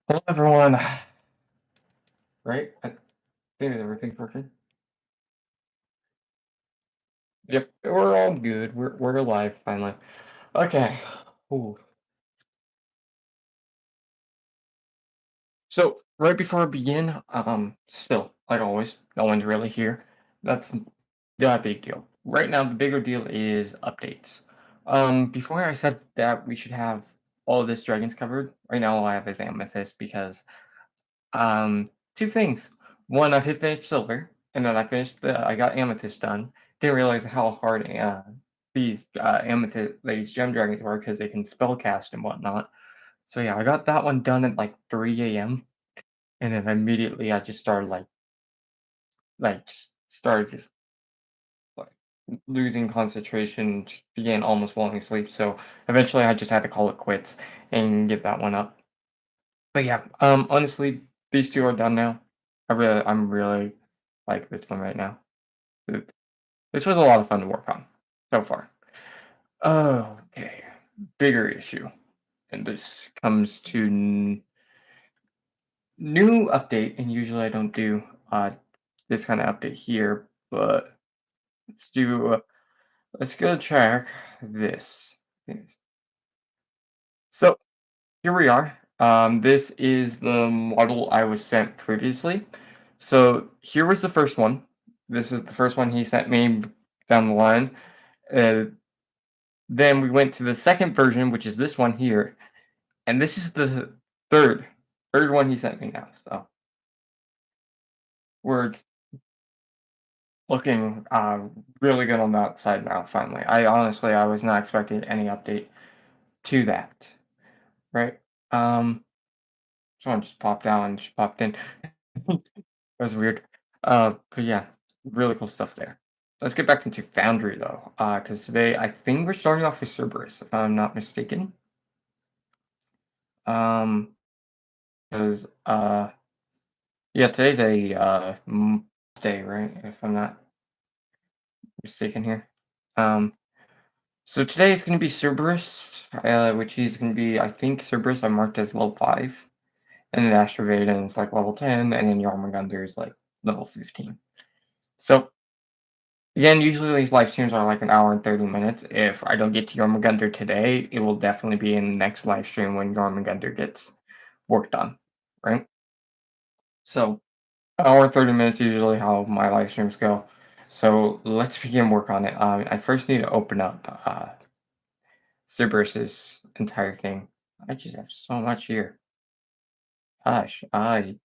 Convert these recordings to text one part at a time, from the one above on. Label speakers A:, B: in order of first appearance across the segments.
A: Hello, everyone. Right? I think everything's working. Yep, we're all good. We're alive finally. Okay. Ooh. So right before I begin, still like always, no one's really here. That's not a big deal. Right now, the bigger deal is updates. Before I said that we should have all of this dragons covered. Right now, all I have is amethyst because two things. One, I hit finished silver, and then I got amethyst done. Didn't realize how hard these gem dragons are because they can spell cast and whatnot. So yeah, I got that one done at like 3 a.m. and then immediately I just started just like losing concentration, just began almost falling asleep. So eventually I just had to call it quits and give that one up. But yeah, honestly, these two are done now. I'm really like this one right now. Th- This was a lot of fun to work on so far. Okay, bigger issue, and this comes to new update. And usually I don't do this kind of update here, but let's do. Let's go check this. So here we are. This is the model I was sent previously. So here was the first one. This is the first one he sent me down the line. Uh, then we went to the second version, which is this one here, and this is the third third one he sent me now. So we're looking really good on that side now. Finally, I was not expecting any update to that. Right? Um, Someone just popped out and just popped in. That was weird. But yeah, really cool stuff there. Let's get back into Foundry though, because today I think we're starting off with Cerberus, if I'm not mistaken. Um, because yeah, today's a day, right? If I'm not mistaken here. Um, so today is going to be Cerberus, which is going to be I think Cerberus I marked as level 5, and then Astrovaden is like level 10, and then Yarmagander is like level 15. So again, usually these live streams are like an hour and 30 minutes. If I don't get to Jormungandr today, it will definitely be in the next live stream when Jormungandr gets worked on, right? So, hour and 30 minutes usually how my live streams go. So let's begin work on it. I first need to open up Cerberus's entire thing. I just have so much here. Gosh, I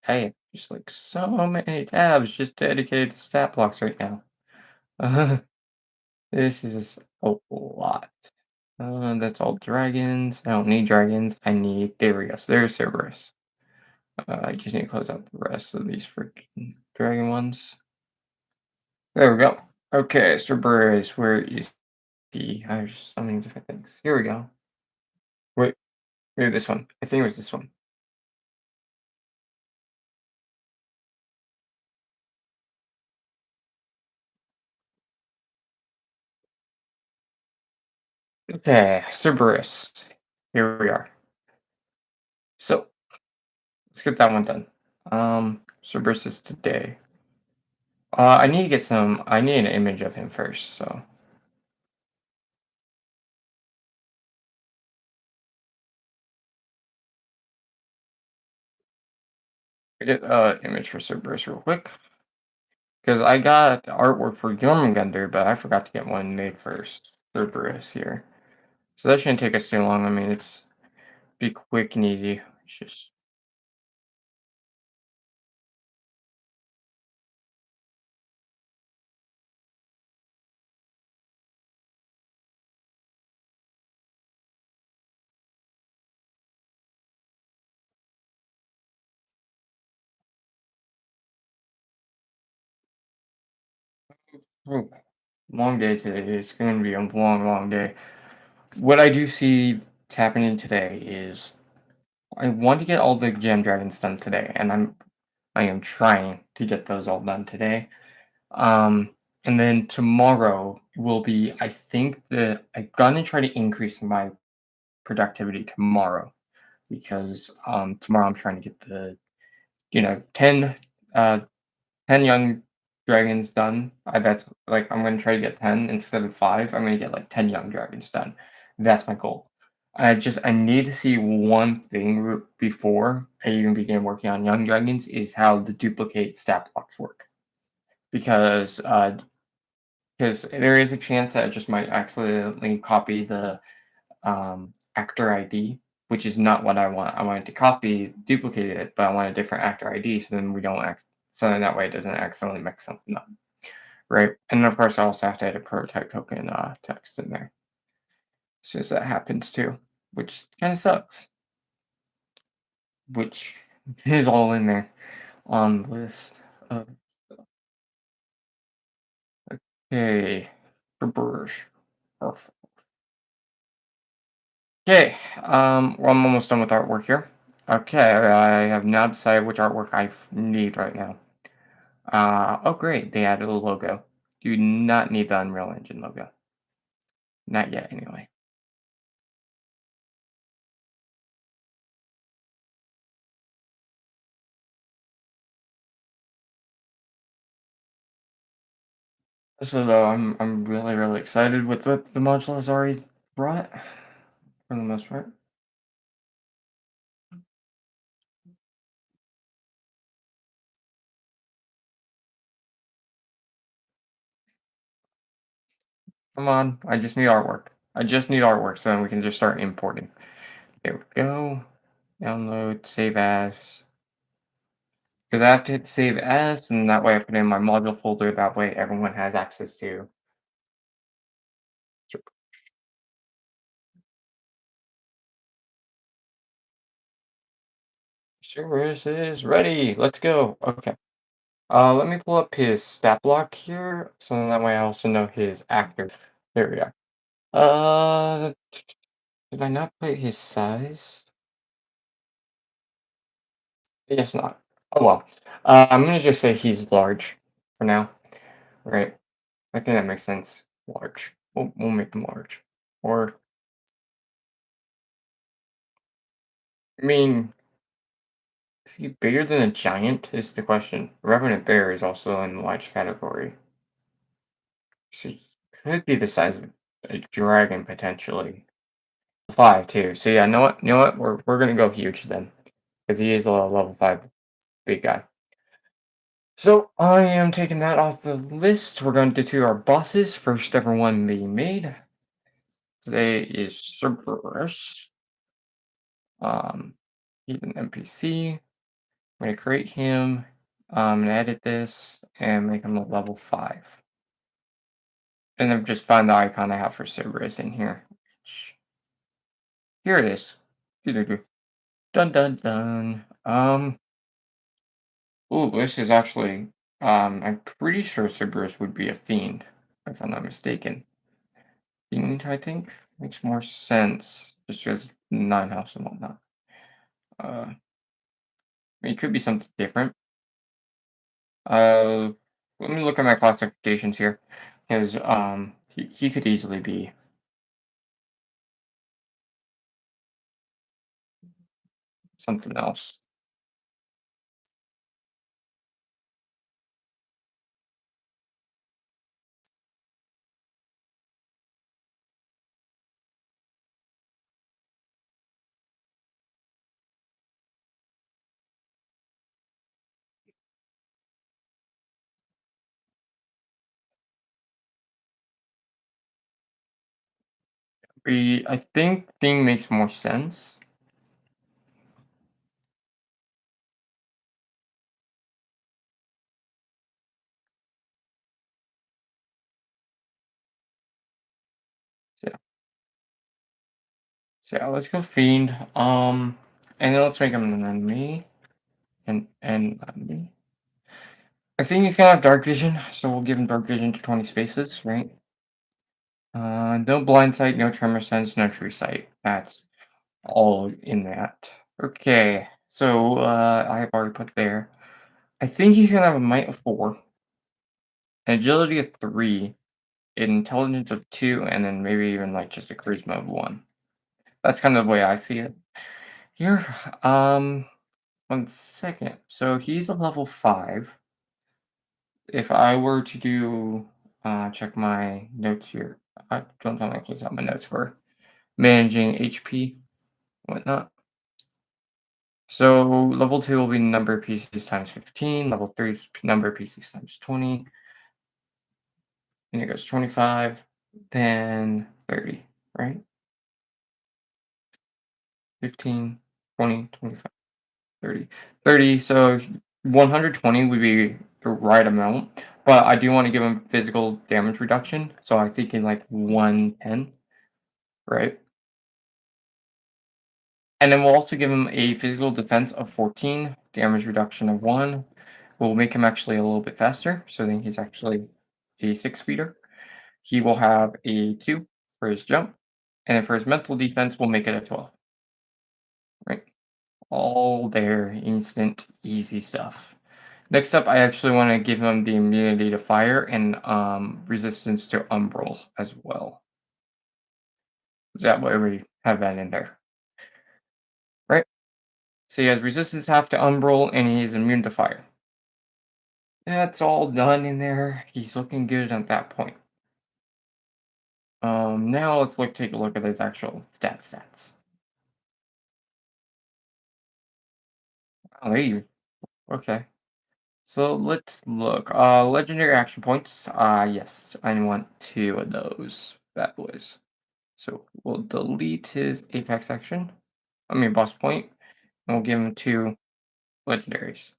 A: have just like so many tabs just dedicated to stat blocks right now. This is a lot. That's all dragons. I don't need dragons. There we go. So there's Cerberus. I just need to close out the rest of these freaking dragon ones. There we go. Okay, Cerberus, where is he? There's so many different things. Here we go. Wait, maybe this one. I think it was this one. Okay, Cerberus. Here we are. So let's get that one done. Cerberus is today. I need to get some. I need an image of him first. So get image for Cerberus real quick. Because I got artwork for Jormungandr, but I forgot to get one made first. Cerberus here. So that shouldn't take us too long. I mean, it's be quick and easy. It's just oh, long day today. It's going to be a long, long day. What I do see happening today is I want to get all the gem dragons done today, and I am trying to get those all done today. And then tomorrow will be I think I'm gonna try to increase my productivity tomorrow. because tomorrow I'm trying to get the 10 uh 10 young dragons done. I bet like I'm gonna try to get 10 instead of 5. I'm gonna get like 10 young dragons done. That's my goal. I need to see one thing before I even begin working on young dragons is how the duplicate stat blocks work. Because there is a chance that I just might accidentally copy the actor ID, which is not what I want. I wanted to copy, duplicate it, but I want a different actor ID, so then we don't act. So then that way it doesn't accidentally mix something up, right? And of course, I also have to add a prototype token text in there, since that happens too, which kind of sucks. Which is all in there on the list. Of, okay, for brewers. Perfect. Okay, well, I'm almost done with artwork here. Okay, I have now decided which artwork I need right now. Oh great, they added a logo. Do not need the Unreal Engine logo. Not yet, anyway. So though, I'm really excited with what the module has already brought, for the most part. Come on, I just need artwork. I just need artwork, so then we can just start importing. There we go. Download, save as. Because I have to hit save as, and that way I put it in my module folder. That way everyone has access to. Service is ready. Let's go. Okay. Let me pull up his stat block here, so that way I also know his actor. There we go. Did I not put his size? Yes, not. Oh well. I'm gonna just say he's large for now. Right. I think that makes sense. Large. We'll make them large. Or I mean, is he bigger than a giant? Is the question. Revenant Bear is also in the large category. So he could be the size of a dragon potentially. 5 too. So yeah, know what? You know what? We're gonna go huge then, because he is a level 5 big guy. So I am taking that off the list. We're going to our bosses. First ever one being made. Today is Cerberus. Um, he's an NPC. I'm gonna create him. I'm gonna edit this and make him a level 5. And then just find the icon I have for Cerberus in here. Here it is. Doo-doo-doo. Dun dun dun. Oh, this is actually, I'm pretty sure Cerberus would be a fiend, if I'm not mistaken. Fiend, I think, makes more sense, just because nine house and whatnot. I mean, it could be something different. Uh, Let me look at my classifications here, because he could easily be something else. I think thing makes more sense. So, so yeah, let's go fiend. And then let's make him an enemy. And enemy. I think he's gonna have dark vision, so we'll give him dark vision to 20 spaces, right? No blind sight, no tremor sense, no true sight. That's all in that. Okay, so I have already put there. I think he's gonna have a might of 4, an agility of 3, an intelligence of 2, and then maybe even like just a charisma of 1. That's kind of the way I see it. Here, um, 1 second. So he's a level 5. If I were to do, check my notes here. I don't know, close out my notes for managing HP, whatnot. So level 2 will be number of pieces times 15. Level 3 is number of pieces times 20. And it goes 25, then 30, right? 15, 20, 25, 30. 30, so 120 would be the right amount. But I do want to give him physical damage reduction. So I'm thinking like 110, right? And then we'll also give him a physical defense of 14, damage reduction of 1. We'll make him actually a little bit faster. So then he's actually a 6 speeder. He will have a 2 for his jump. And then for his mental defense, we'll make it a 12, right? All there, instant, easy stuff. Next up, I actually want to give him the immunity to fire and resistance to umbral as well. That way we have that in there, right? So he has resistance half to umbral and he's immune to fire. That's all done in there. He's looking good at that point. Now let's take a look at his actual stats. Oh, there you. Okay. So let's look. Legendary action points. Yes, I want 2 of those bad boys. So we'll delete his apex action. I mean boss point, and we'll give him 2 legendaries.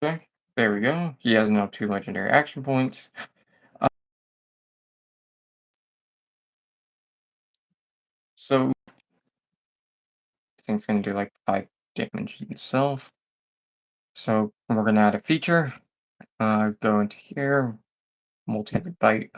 A: Okay, there we go. He has now 2 legendary action points. So this thing's gonna do like 5 damage itself. So we're gonna add a feature. Go into here, multi-headed bite.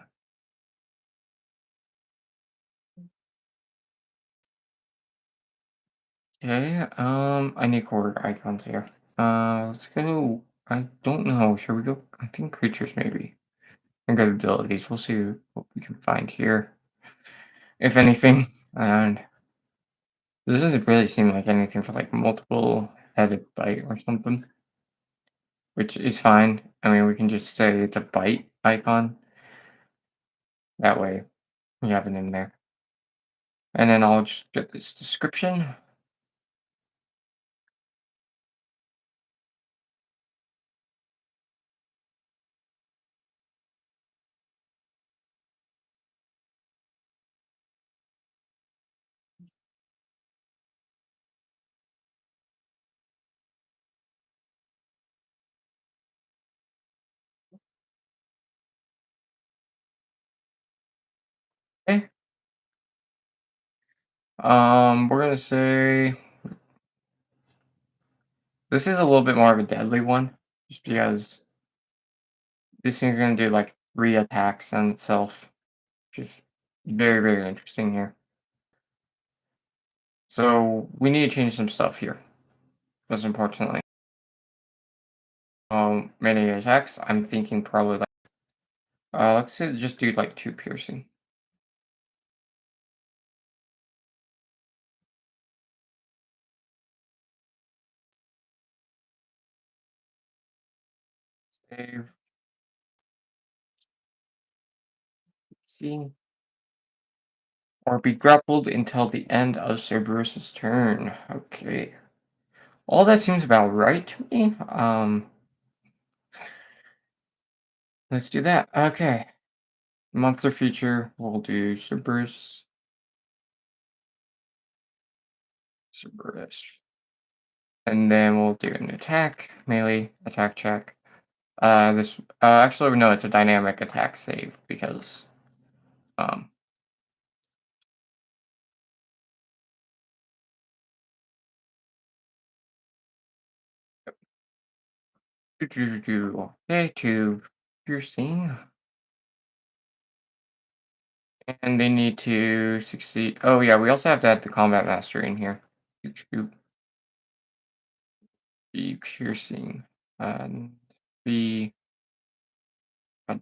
A: Okay, I need quarter icons here. Let's go. I don't know. Should we go? I think creatures maybe. And go to abilities. We'll see what we can find here, if anything. And this doesn't really seem like anything for like multiple headed bite or something, which is fine. I mean, we can just say it's a bite icon. That way we have it in there. And then I'll just get this description. Okay. We're gonna say this is a little bit more of a deadly one, just because this thing's gonna do like 3 attacks on itself, which is very, very interesting here. So we need to change some stuff here, most importantly. Many attacks. I'm thinking probably like let's say just do like 2 piercing. Save. See. Or be grappled until the end of Cerberus's turn. Okay. All that seems about right to me. Let's do that. Okay. Monster feature. We'll do Cerberus. And then we'll do an attack, melee, attack check. This actually no, it's a dynamic attack save because um okay, to piercing. And they need to succeed. Oh yeah, we also have to add the combat master in here. Be piercing. And be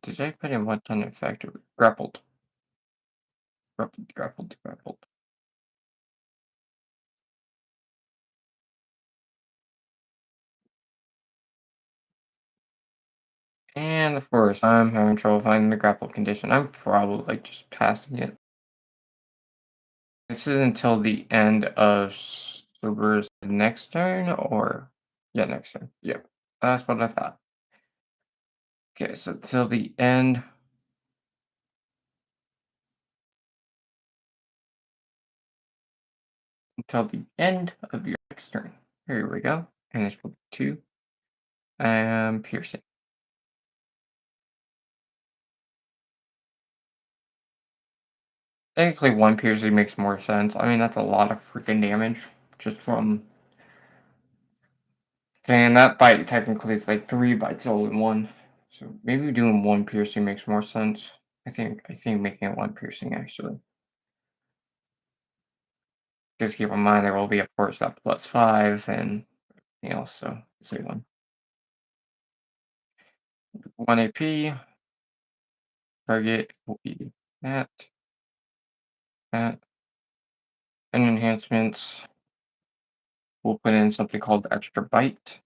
A: Did I put in what ton of factor? Grappled. Grappled. And of course, I'm having trouble finding the grapple condition. I'm probably like just passing it. This is until the end of Subaru's next turn, or yeah, next turn. Yep, that's what I thought. Okay, so till the end, until the end of your next turn. Here we go. And it's will be two and piercing. Technically, one piercing makes more sense. I mean, that's a lot of freaking damage just from. And that bite technically is like three bites all in one. So maybe doing one piercing makes more sense. I think making it one piercing actually. Just keep in mind there will be of course that plus five and anything else. So say one AP target will be that that and enhancements. We'll put in something called extra bite.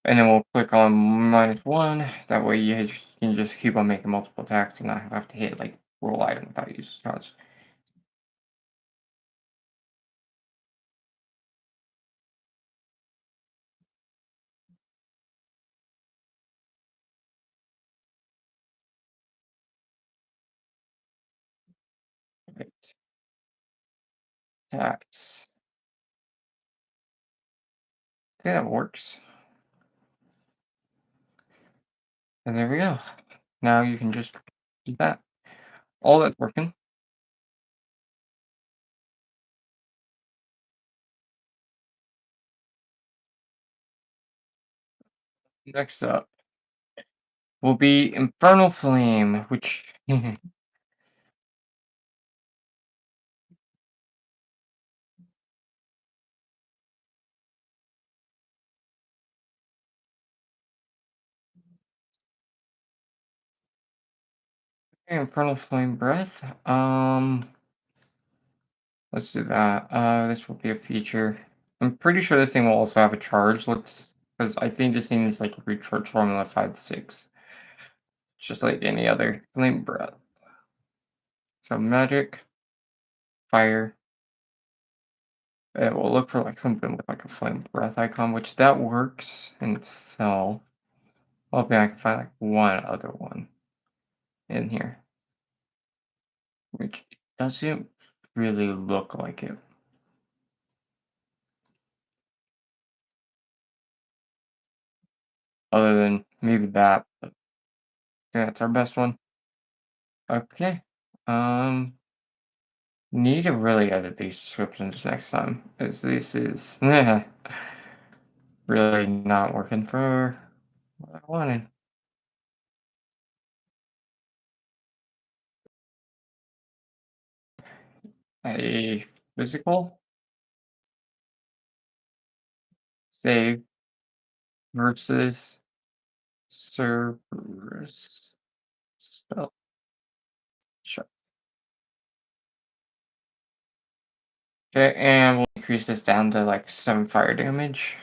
A: And then we'll click on -1. That way you can just keep on making multiple attacks and not have to hit like roll item without using shots. Right. Attacks. I think that works. And there we go. Now you can just do that. All that's working. Next up will be Infernal Flame, which Infernal Flame Breath. Let's do that. This will be a feature. I'm pretty sure this thing will also have a charge. Let's because I think this thing is like a recharge formula 5 6. Just like any other flame breath. So magic, fire. It will look for like something with like a flame breath icon, which that works in itself. Hoping I can find like one other one in here, which doesn't really look like it. Other than maybe that, but yeah, that's our best one. Okay. Um, need to really edit these descriptions next time, as this is really not working for what I wanted. A physical save versus Cerberus spell check. Okay, and we'll increase this down to like 7 fire damage.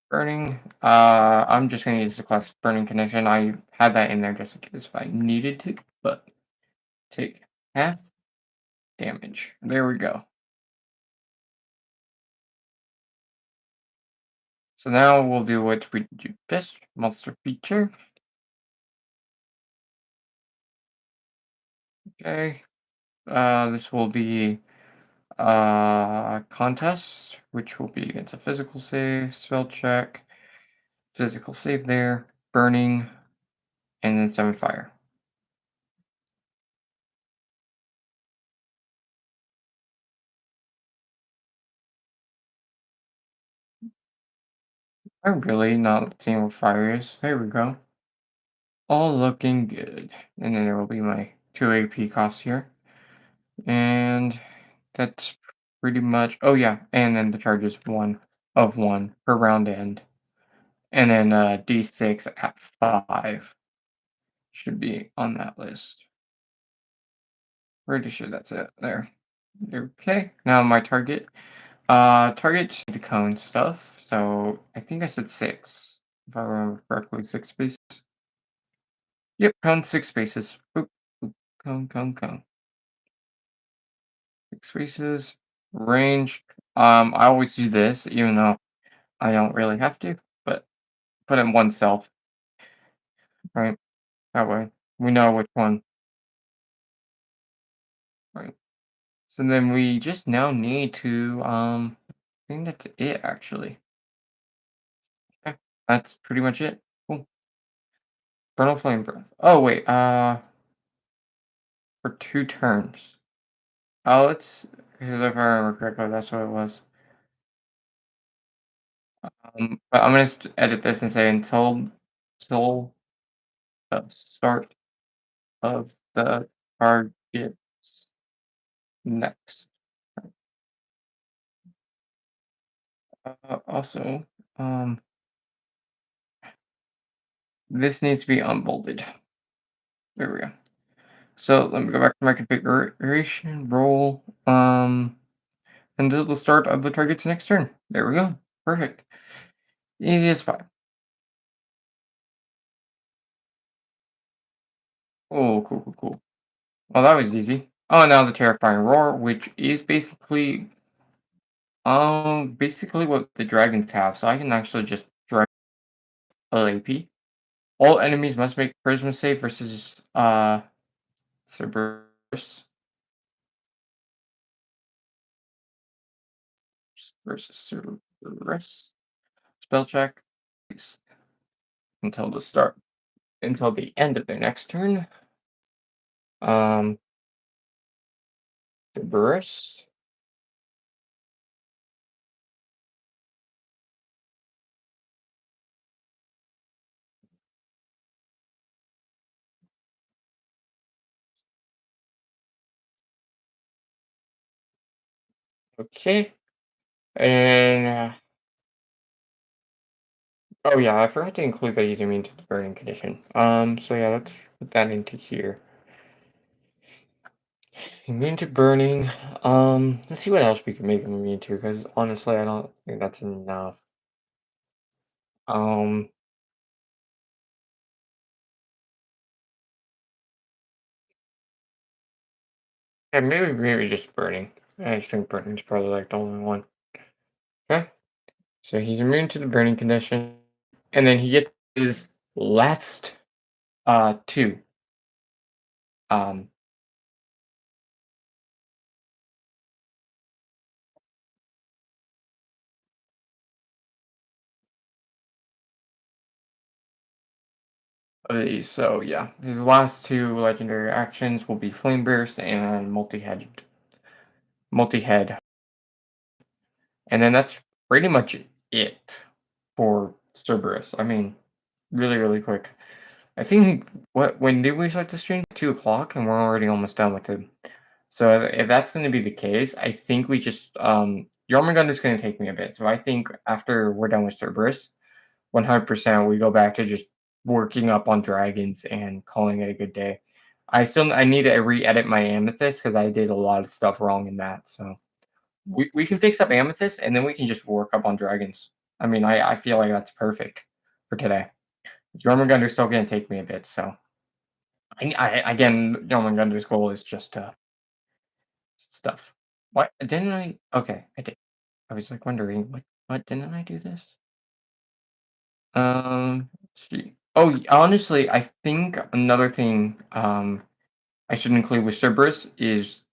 A: Burning. I'm just gonna use the class burning connection. I had that in there just in case if I needed to, but take half damage. There we go. So now we'll do what we do best, monster feature. Okay. This will be contest, which will be against a physical save, spell check, physical save there, burning, and then 7 fire. I'm really not seeing what fire is. There we go. All looking good. And then there will be my 2 AP cost here. And that's pretty much. Oh yeah, and then the charge is 1 per round end, and then D6 at 5 should be on that list. Pretty sure that's it there. Okay, now my target. Target the cone stuff. So I think I said 6, if I remember correctly. 6 spaces. Yep, cone 6 spaces. Boop, boop, cone, cone, cone. 6 spaces. Range. I always do this, even though I don't really have to, but put in oneself, right? That way we know which one, right? So then we just now need to I think that's it actually. Yeah, that's pretty much it. Cool. Vernal flame breath. Oh wait, for 2 turns. Oh, let's because if I remember correctly, that's what it was. But I'm gonna edit this and say until the start of the target's next. Also, um, this needs to be unbolded. There we go. So let me go back to my configuration roll. Until the start of the target's next turn. There we go. Perfect. Easy as pie. Oh, cool, cool, cool. Well, that was easy. Oh, now the terrifying roar, which is basically what the dragons have. So I can actually just drag AP. All enemies must make a charisma save versus Cerberus versus Cerberus. Spell check. Please. Until the start until the end of their next turn. Um Cerberus. Okay. And oh yeah, I forgot to include that he's immune to the burning condition. So yeah, let's put that into here. Immune to burning. Let's see what else we can make him immune to, because honestly, I don't think that's enough. Um, yeah, maybe just burning. I think burning's probably like the only one. Okay, so he's immune to the burning condition, and then he gets his last two. Um, so yeah, his last two legendary actions will be flame burst and multi-head. And then that's pretty much it for Cerberus. I mean, really, really quick. I think when did we start the stream? 2 o'clock, and we're already almost done with it. So if that's going to be the case, I think we just Jormungand is going to take me a bit. So I think after we're done with Cerberus, 100% we go back to just working up on dragons and calling it a good day. I need to re-edit my amethyst because I did a lot of stuff wrong in that. So we can fix up amethyst and then we can just work up on dragons. I mean, I feel like that's perfect for today. Jormungandr's still gonna take me a bit, so I again, Jormungandr's goal is just stuff. What didn't I? Okay, I did. I was like wondering what didn't I do this? Let's see. Oh, honestly, I think another thing I should include with Cerberus is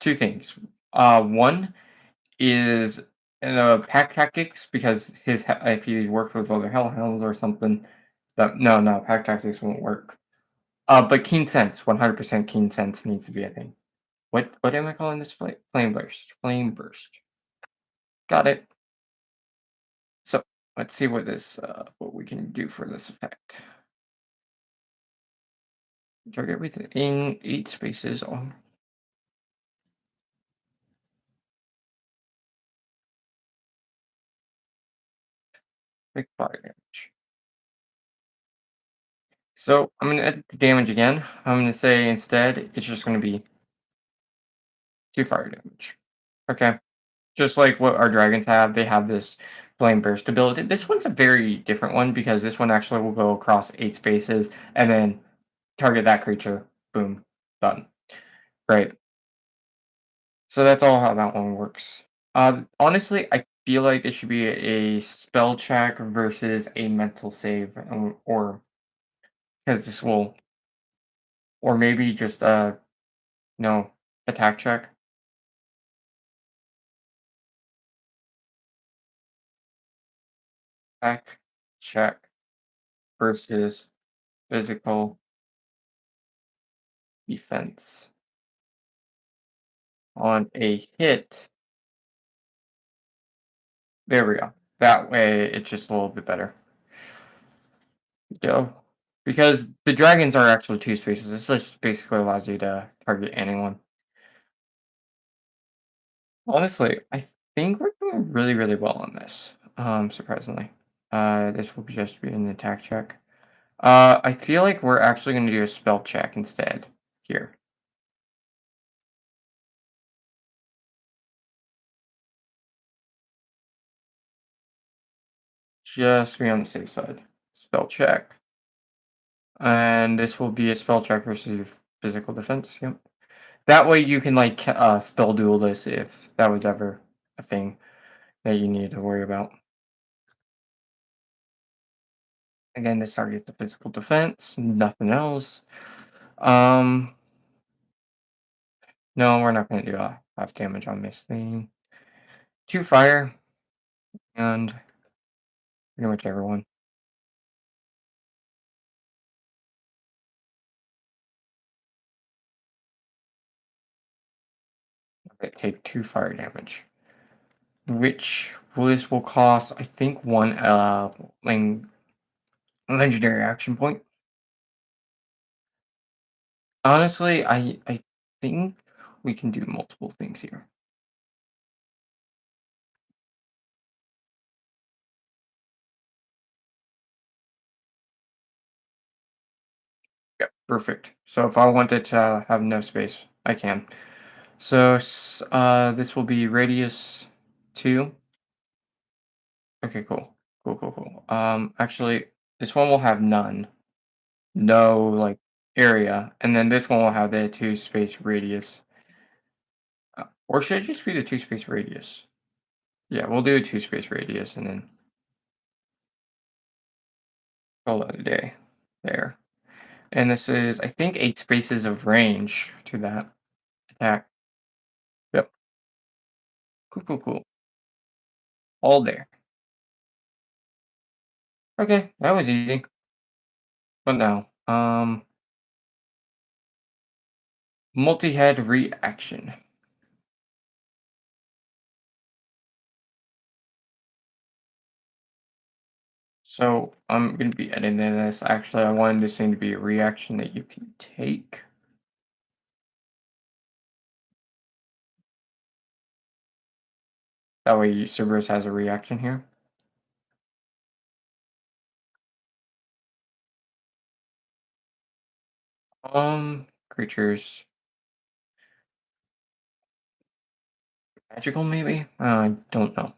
A: two things. One is pack tactics because if he worked with other hellhounds or something, that no pack tactics won't work. But keen sense, 100% keen sense needs to be a thing. What am I calling this? Flame burst. Flame burst. Got it. So let's see what we can do for this effect. Target within 8 spaces. Oh, Take fire damage. So I'm gonna edit the damage again. I'm gonna say instead it's just gonna be 2 fire damage. Okay. Just like what our dragons have, they have this flame burst ability. This one's a very different one because this one actually will go across 8 spaces and then target that creature. Boom. Done. Right. So that's all how that one works. Honestly, I feel like it should be a spell check versus a mental save, or because this will, or maybe just no attack check. Attack check versus physical defense. On a hit, there we go. That way, it's just a little bit better. Go. Because the dragons are actually 2 spaces. This just basically allows you to target anyone. Honestly, I think we're doing really, really well on this. Surprisingly. This will just be an attack check. I feel like we're actually going to do a spell check instead here. Just be on the safe side. Spell check. And this will be a spell check versus your physical defense. Yep. That way you can like spell duel this if that was ever a thing that you needed to worry about. Again, this targets the physical defense, nothing else. Um, no, we're not going to do half damage on this thing. 2 fire and pretty much everyone. They take 2 fire damage, which this will cost I think one legendary action point. Honestly, I think we can do multiple things here. Yep, perfect. So if I wanted to have no space, I can. So this will be radius 2. Okay, cool. Cool, cool, cool. Actually, this one will have none. No, like, area. And then this one will have the 2 space radius. Or should it just be the 2 space radius? Yeah, we'll do a 2 space radius and then call it a day. There. And this is, I think, 8 spaces of range to that attack. Yep. Cool, cool, cool. All there. Okay, that was easy. But now, multi-head reaction. So I'm gonna be editing this. Actually, I wanted this thing to be a reaction that you can take. That way, Cerberus has a reaction here. Creatures magical maybe. I don't know.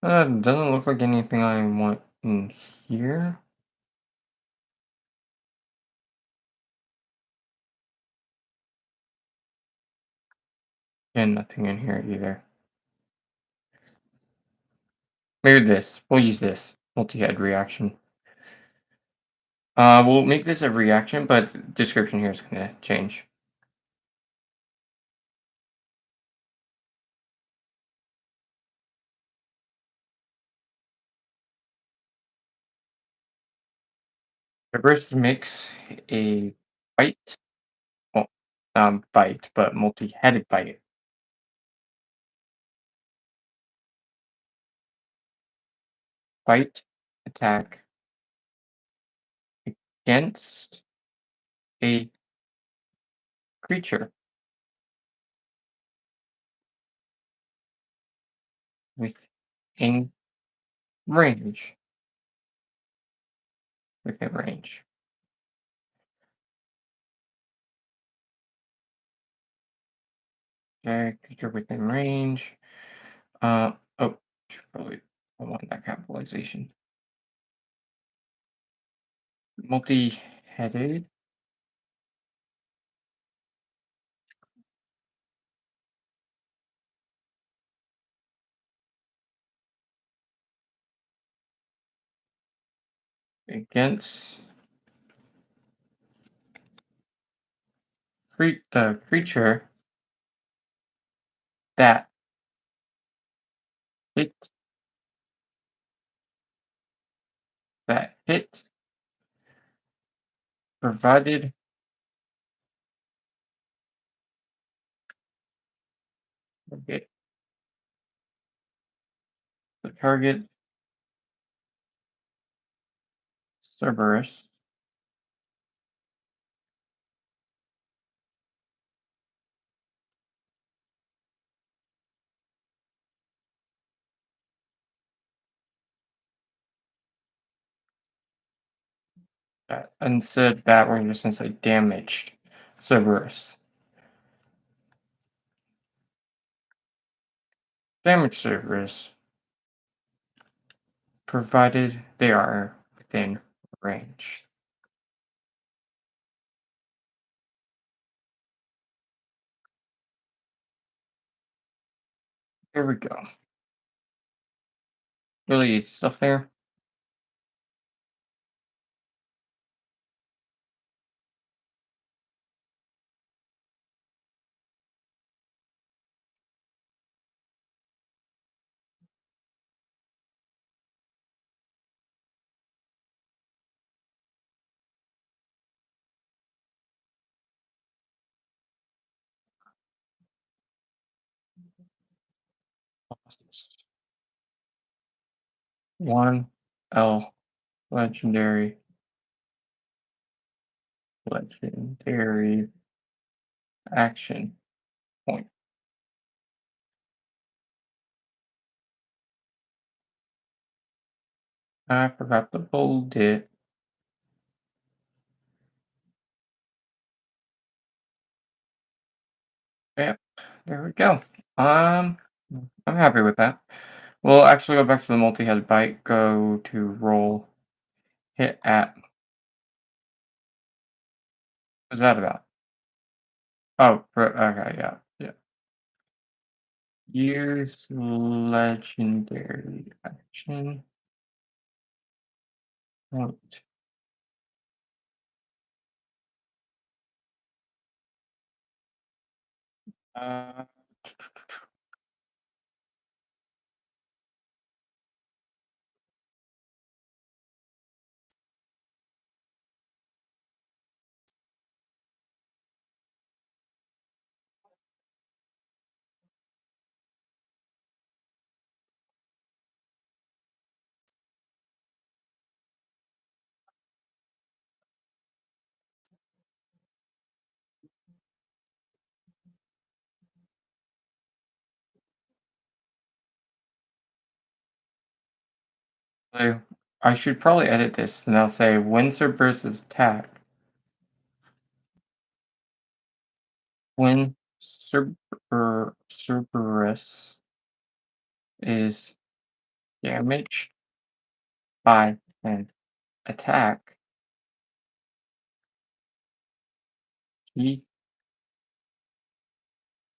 A: Doesn't look like anything I want in here. And nothing in here either. Maybe this. We'll use this multi-head reaction. We'll make this a reaction, but description here is gonna change. Cerberus makes a bite. Well, bite, but multi-headed bite. Bite attack against a creature. within range. Within range. Okay, creature within range. Oh, should probably I want that capitalization. Multi-headed. Against the creature that hit that hit provided okay, the target Cerberus instead that we're just gonna say damaged Cerberus. Damaged Cerberus provided they are within range. Here we go. Really easy stuff there. One L legendary legendary action point. I forgot to bold it. Yep, there we go. Um, I'm happy with that. We'll actually go back to the multi-headed bite. Go to roll. Hit at. What's that about? Oh, okay, yeah, yeah. Use legendary action. Point. Uh, so I should probably edit this and I'll say when Cerberus is attacked. When Cerberus is damaged by an attack, he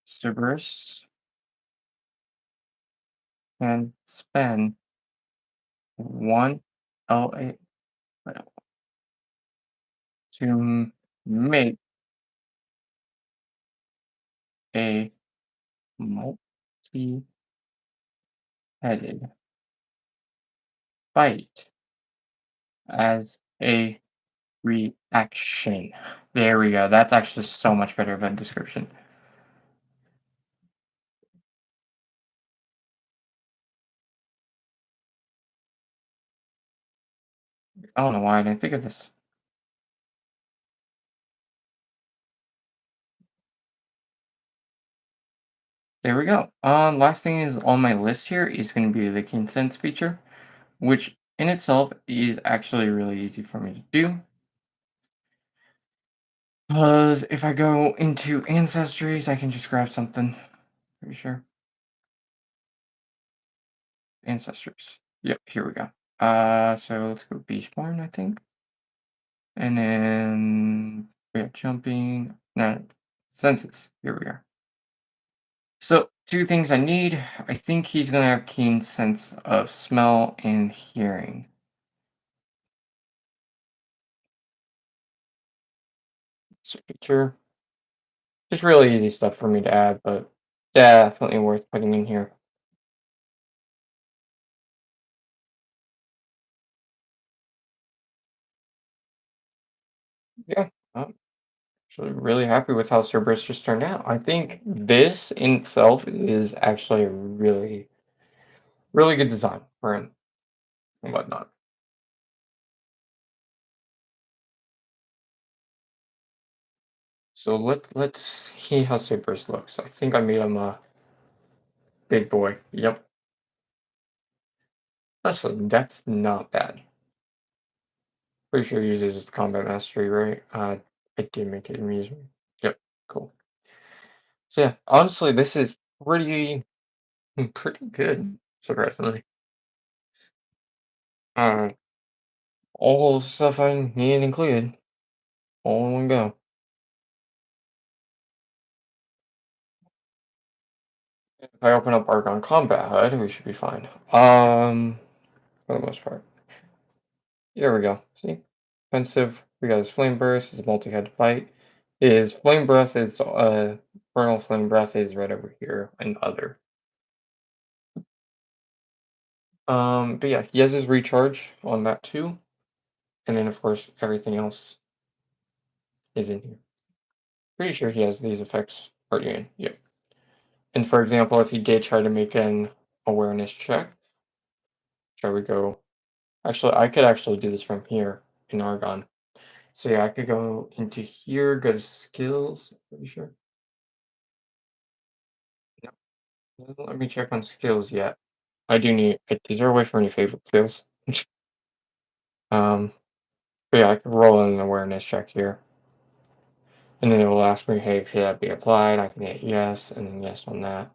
A: Cerberus can spend one LA to make a multi-headed bite as a reaction. There we go. That's actually so much better of a description. I don't know why I didn't think of this. There we go. Last thing is on my list here is going to be the consents feature, which in itself is actually really easy for me to do. Because if I go into ancestries, I can just grab something. Pretty sure. Ancestries. Yep, here we go. So let's go Beachborn, I think. And then we have jumping. No, senses. Here we are. So two things I need. I think he's gonna have keen sense of smell and hearing. So picture. Just really easy stuff for me to add, but definitely worth putting in here. Yeah, I'm actually really happy with how Cerberus just turned out. I think this in itself is actually a really good design for him and whatnot. So let's see how Cerberus looks. I think I made him a big boy. Yep. That's not bad. Pretty sure he uses combat mastery, right? I did make it amusing. Yep, cool. So yeah, honestly, this is pretty good, surprisingly. Uh, all the stuff I needed included, all in one go. If I open up Argon Combat HUD, we should be fine. For the most part. Here we go. See? Offensive. We got his Flame Burst, his multi-head fight. His Flame Breath is Vernal Flame Breath is right over here and other. But yeah, he has his recharge on that too. And then of course everything else is in here. Pretty sure he has these effects already in. Yep. And for example, if he did try to make an awareness check, shall we go? Actually, I could actually do this from here in Argon. So yeah, I could go into here, go to skills. Pretty sure. No, doesn't let me check on skills yet. I do need. Is there a way for any favorite skills? um, but yeah, I could roll in an awareness check here, and then it will ask me, "Hey, should that be applied?" I can hit yes, and then yes on that,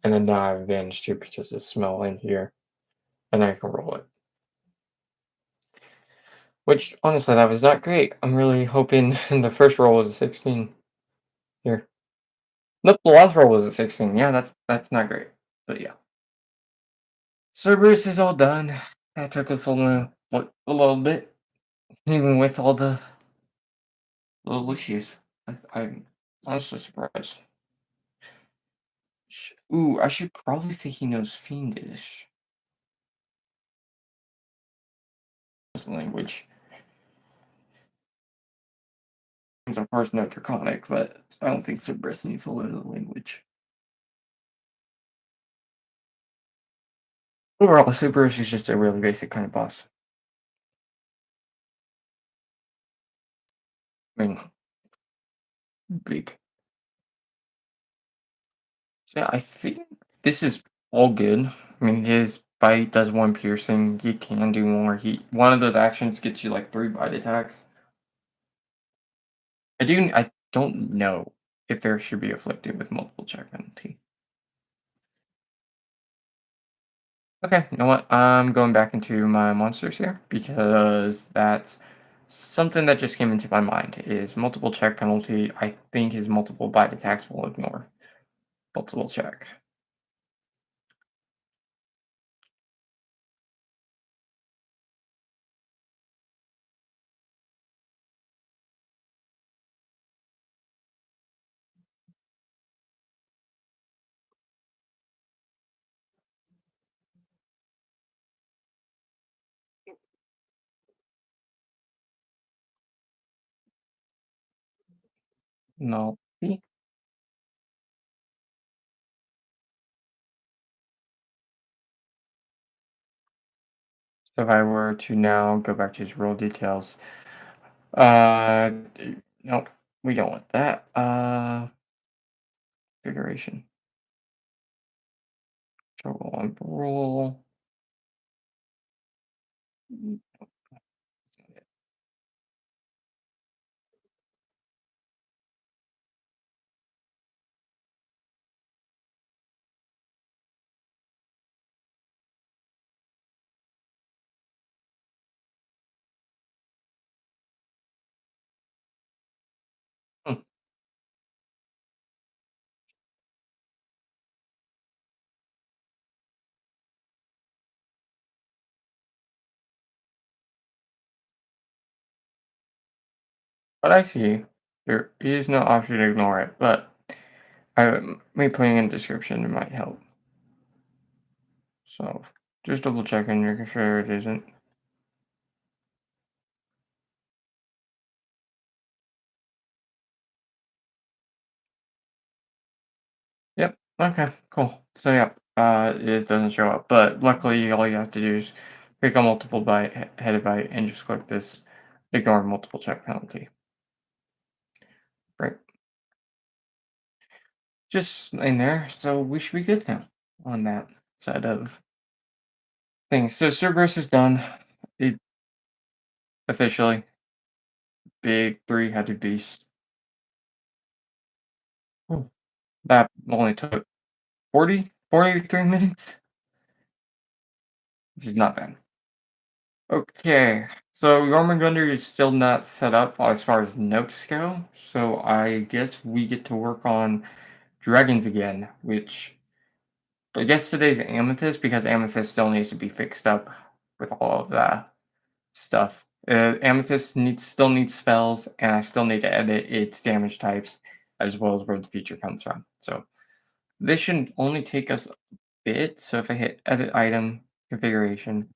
A: and then now I have advantage too because it's smell in here, and I can roll it. Which honestly, that was not great. I'm really hoping the first roll was a 16 here. Nope, the last roll was a 16. Yeah, that's not great. But yeah. Cerberus is all done. That took us a little bit, even with all the little issues. I'm honestly surprised. Ooh, I should probably say he knows Fiendish as a language. Since of course no Draconic, but I don't think Cerberus needs to learn the language. Overall, Cerberus is just a really basic kind of boss. I mean, big. Yeah, I think this is all good. I mean, his bite does one piercing. He can do more. One of those actions gets you like 3 bite attacks. I don't know if there should be afflicted with multiple check penalty. Okay, you know what? I'm going back into my monsters here because that's something that just came into my mind is multiple check penalty. I think his multiple bite attacks will ignore multiple check. No. See? So if I were to now go back to his roll details, uh, nope, we don't want that. Configuration. Trouble on roll. Hmm. But I see there is no option to ignore it, but me putting in description it might help. So just double checking, making sure it isn't. Yep. Okay. Cool. So yeah, it doesn't show up, but luckily all you have to do is pick a multiple byte, headed byte, and just click this ignore multiple check penalty. Right. Just in there. So we should be good now on that side of things. So Cerberus is done. It officially big three-headed beast. Hmm. That only took 43 minutes, which is not bad. Okay, so Jormungandr is still not set up as far as notes go, so I guess we get to work on dragons again, which I guess today's Amethyst because Amethyst still needs to be fixed up with all of that stuff. Amethyst still needs spells, and I still need to edit its damage types as well as where the feature comes from. So this should only take us a bit. So if I hit edit item configuration,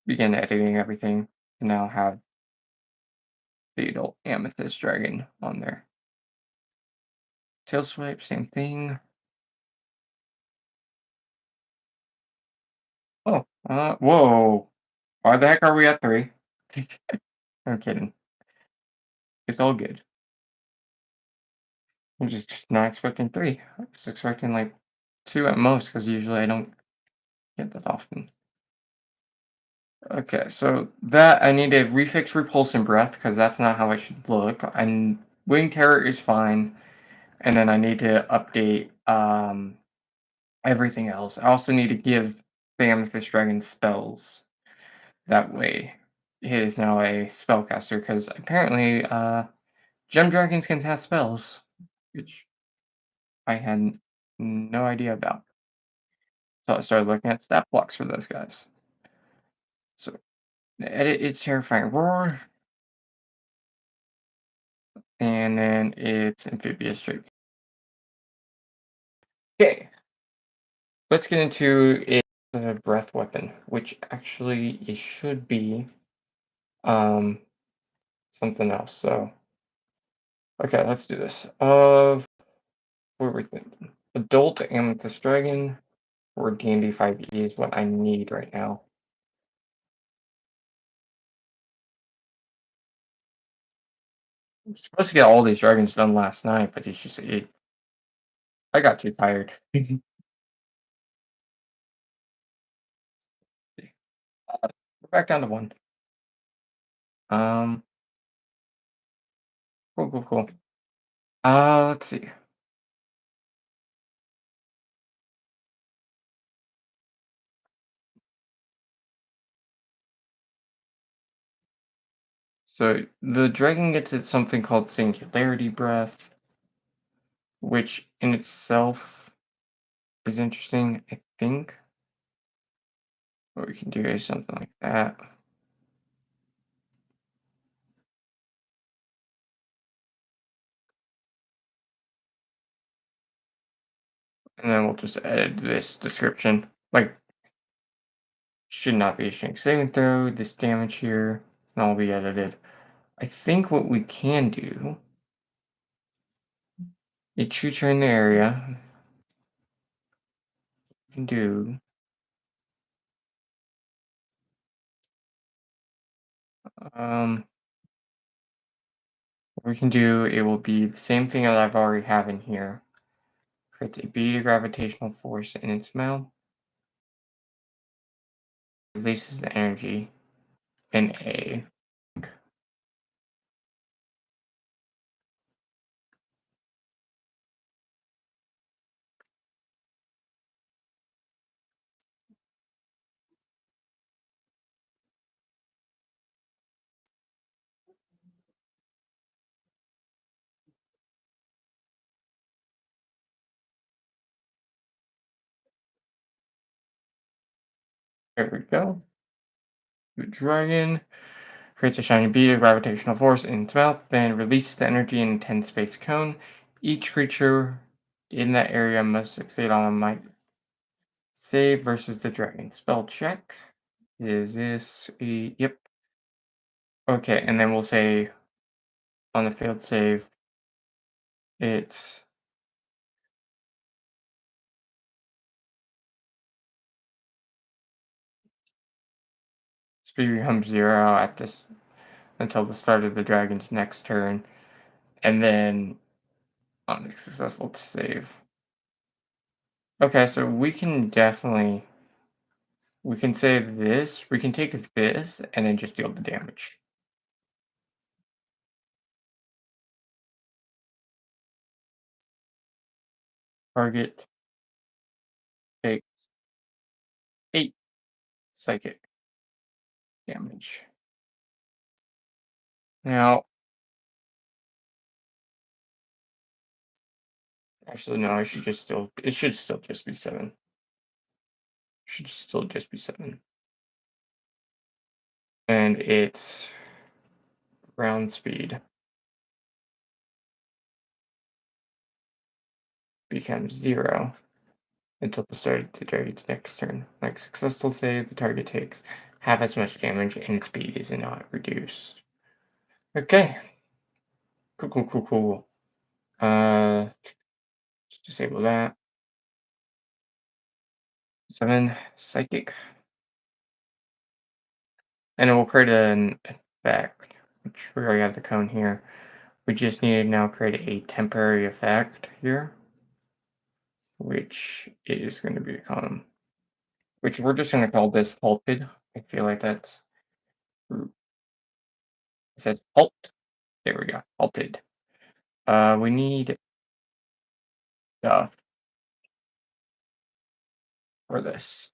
A: begin editing everything, and now have the adult amethyst dragon on there. Tail swipe, same thing. Oh, whoa. Why the heck are we at 3? I'm kidding. It's all good. I'm just not expecting 3. I was expecting like 2 at most because usually I don't get that often. Okay, so that I need to refix repulse and breath because that's not how it should look. And wing terror is fine, and then I need to update everything else. I also need to give the amethyst dragon spells. That way, he is now a spellcaster because apparently, gem dragons can cast spells, which I had no idea about. So I started looking at stat blocks for those guys. So edit its terrifying roar, and then it's amphibious shape. Okay, let's get into its breath weapon, which actually it should be um something else. So okay, let's do this. What were we thinking? Adult amethyst dragon or D&D 5e is what I need right now. I'm supposed to get all these dragons done last night, but it's just I got too tired. We're back down to one. Um, cool, cool, cool. Let's see. So the dragon gets it something called singularity breath, which in itself is interesting. I think what we can do is something like that. And then we'll just edit this description. Like, should not be a strength saving throw. This damage here, and all be edited. I think what we can do is shoot her in the area. We can do um what we can do it will be the same thing that I've already have in here. creates a beta gravitational force in its mouth, releases the energy in a. There we go. The dragon creates a shiny bead of gravitational force in its mouth, then releases the energy in a 10 space cone. Each creature in that area must succeed on a might save versus the dragon. Spell check. Is this a. Yep. Okay, and then we'll say on the failed save, it's speed becomes 0 at this until the start of the dragon's next turn, and then on a successful save. Okay, so we can say this, we can take this and then just deal the damage. Target takes 8 psychic damage. Now, actually, no, it should still just be 7. Should still just be 7. And its round speed becomes 0 until the start of the target's next turn. Like successful save, the target takes half as much damage and its speed is not reduced. Okay. Cool, cool, cool, cool. Just disable that. 7 psychic. And it will create an effect, which we already have the cone here. We just need to now create a temporary effect here, which is going to become, which we're just going to call this halted. I feel like that's, it says halt. There we go, halted. We need stuff for this.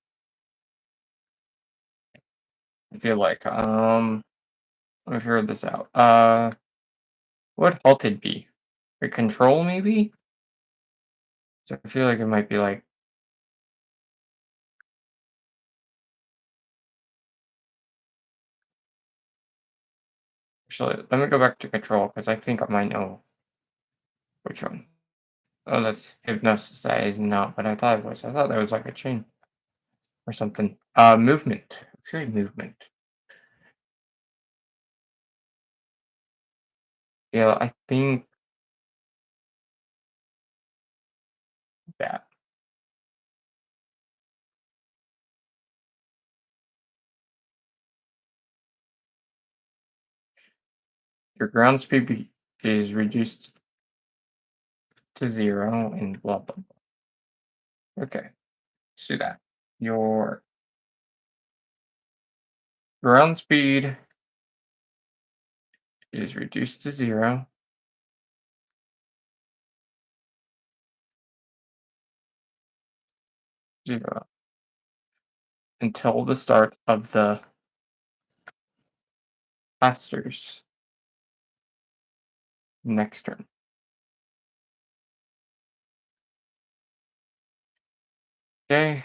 A: I feel like, let me figure this out. What halted be? A control maybe? So I feel like it might be like, actually, let me go back to control because I think I might know which one. Oh, that's hypnosis. That is not what I thought it was. I thought that was like a chain or something. Movement. Let's create movement. Yeah, I think that your ground speed is reduced to 0 and blah blah blah. Okay, let's do that. Your ground speed is reduced to 0. 0 until the start of the caster's next turn. Okay.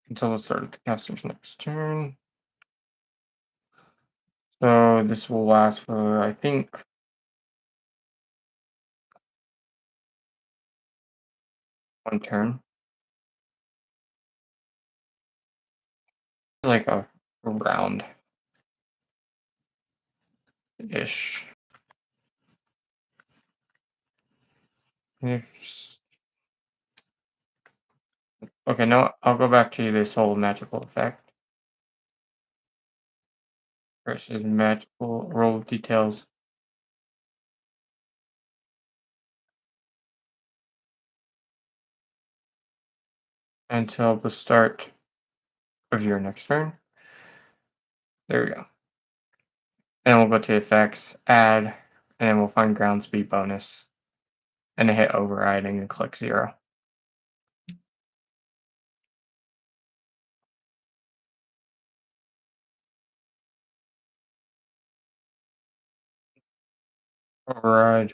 A: Until the start of the caster's next turn. So this will last for, I think, 1 turn. Like a round ish. Okay, no, I'll go back to this whole magical effect. versus magical roll details until the start of your next turn. There we go. And we'll go to effects, add, and then we'll find ground speed bonus, and then hit overriding and click 0. Override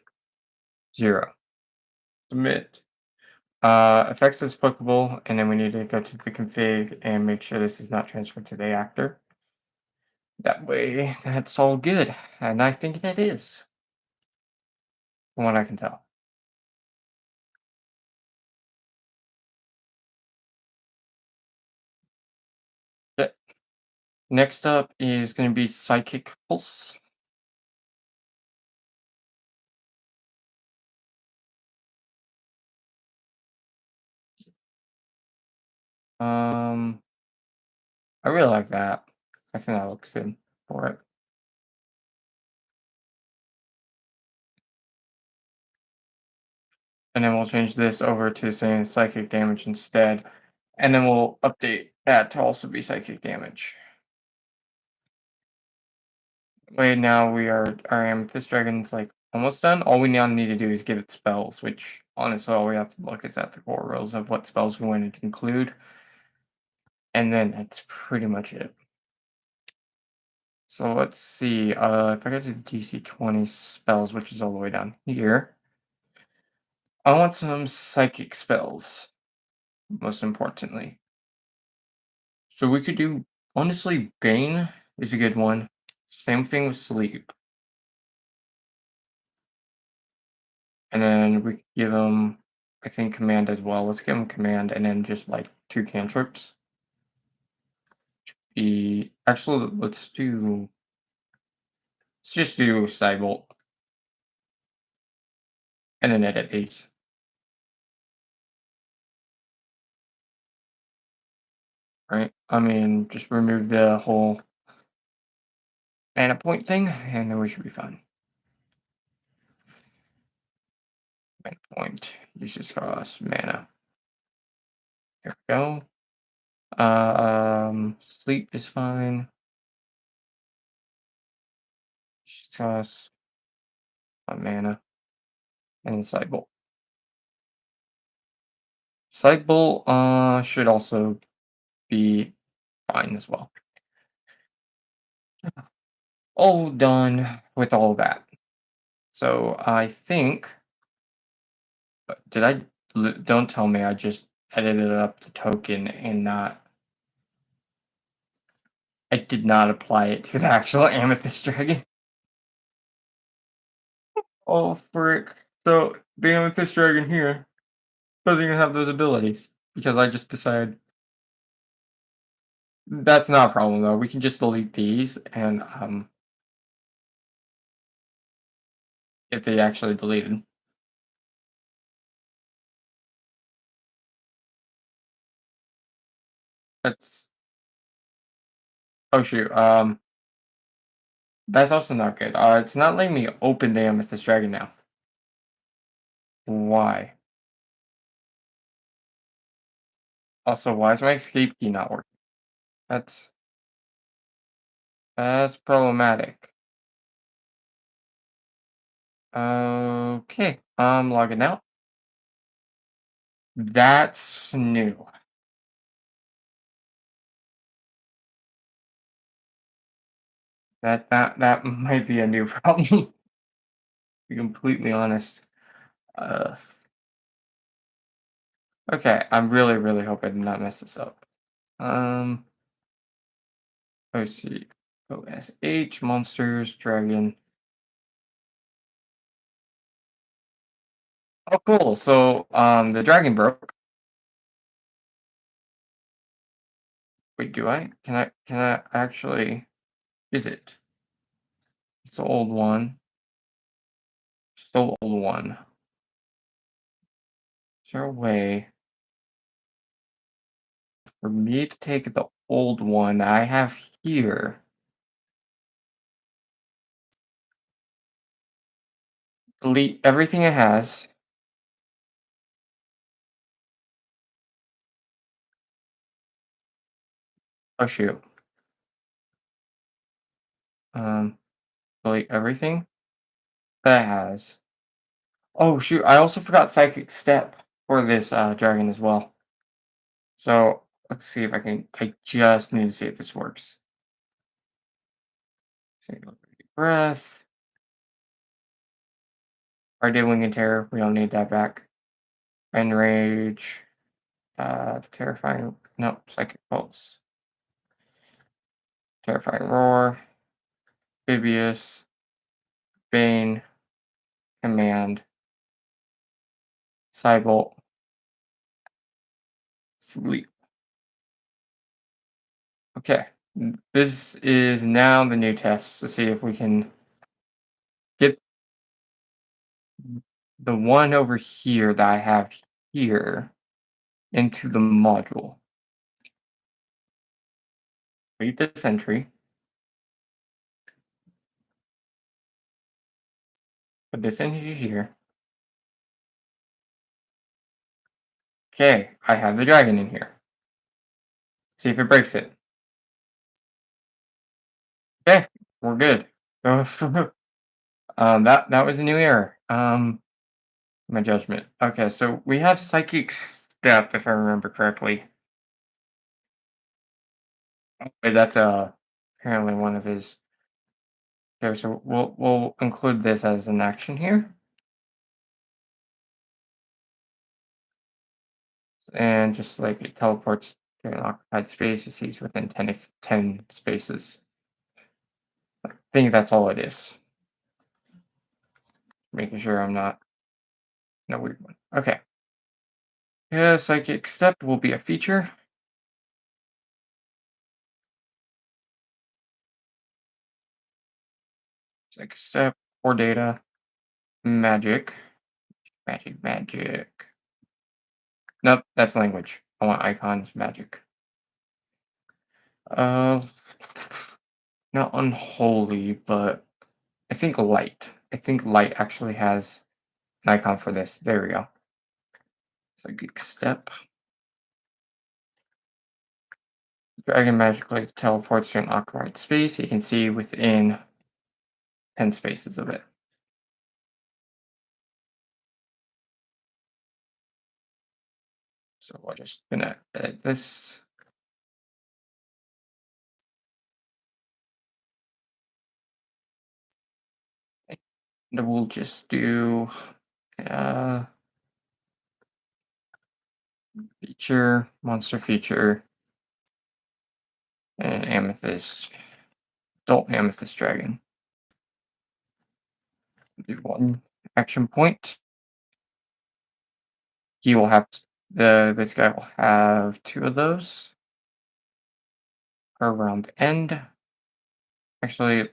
A: 0. Submit. Effects is applicable, and then we need to go to the config and make sure this is not transferred to the actor. That way, that's all good, and I think that is, from what I can tell. Okay. Next up is going to be Psychic Pulse. Um, I really like that. I think that looks good for it. And then we'll change this over to saying psychic damage instead. And then we'll update that to also be psychic damage. Wait, now our Amethyst Dragon's like almost done. All we now need to do is give it spells, which honestly all we have to look is at the core rules of what spells we want to include. And then that's pretty much it. So let's see. If I go to DC20 spells, which is all the way down here, I want some psychic spells, most importantly. So we could do, honestly, Bane is a good one. Same thing with Sleep. And then we could give him, I think, Command as well. Let's give him Command and then just like 2 cantrips. Actually, let's just do Cybolt. And then edit Ace. Right? I mean, just remove the whole mana point thing, and then we should be fine. Mana point uses cost mana. There we go. Sleep is fine. Just costs 1 mana. And Cybolt. Cybolt should also be fine as well. All done with all that. So I think, don't tell me I just edited up the token and I did not apply it to the actual Amethyst Dragon. Oh, frick. So the Amethyst Dragon here doesn't even have those abilities because I just decided that's not a problem though. We can just delete these and if they actually deleted. That's oh shoot. That's also not good. It's not letting me open the Amethyst Dragon now. Why? Also, why is my escape key not working? That's problematic. Okay, I'm logging out. That's new. That might be a new problem. To be completely honest. Uh, okay, I'm really hope I did not mess this up. Let's see. OSH monsters dragon. Oh, cool. So the dragon broke. Wait, do I? Can I actually? Is it? It's the old one. Still the old one. Is there a way for me to take the old one I have here delete everything it has. Oh shoot. Um, delete everything that it has. Oh shoot, I also forgot Psychic Step for this dragon as well. So let's see if I just need to see if this works. Take a deep breath. I did Wing and Terror. We don't need that back. Enrage. Terrifying. No, Psychic Pulse. Terrifying Roar. Bibius. Bane. Command. Cybolt. Sleep. Okay. This is now the new test to see if we can get the one over here that I have here into the module. Read this entry. Put this in here. Okay, I have the dragon in here. See if it breaks it. Okay, we're good. That was a new error. My judgment. Okay, so we have Psychic Step, if I remember correctly. Wait, that's apparently one of his. Okay, so we'll include this as an action here, and just like it teleports to an occupied space, you see it's within 10 spaces. I think that's all it is. Making sure I'm not no weird one. Okay. Yeah, Psychic Step will be a feature. Psychic Step, core data, magic, magic. Nope, that's language. I want icons, magic. Uh, not unholy, but I think light. I think light actually has an icon for this. There we go. Psychic Step. Dragon magically teleports to an occupied space. You can see within 10 spaces of it. So we're just gonna edit this. And we'll just do feature, monster feature, and amethyst, adult amethyst dragon. Do one action point. He will have this guy will have two of those around end. Actually,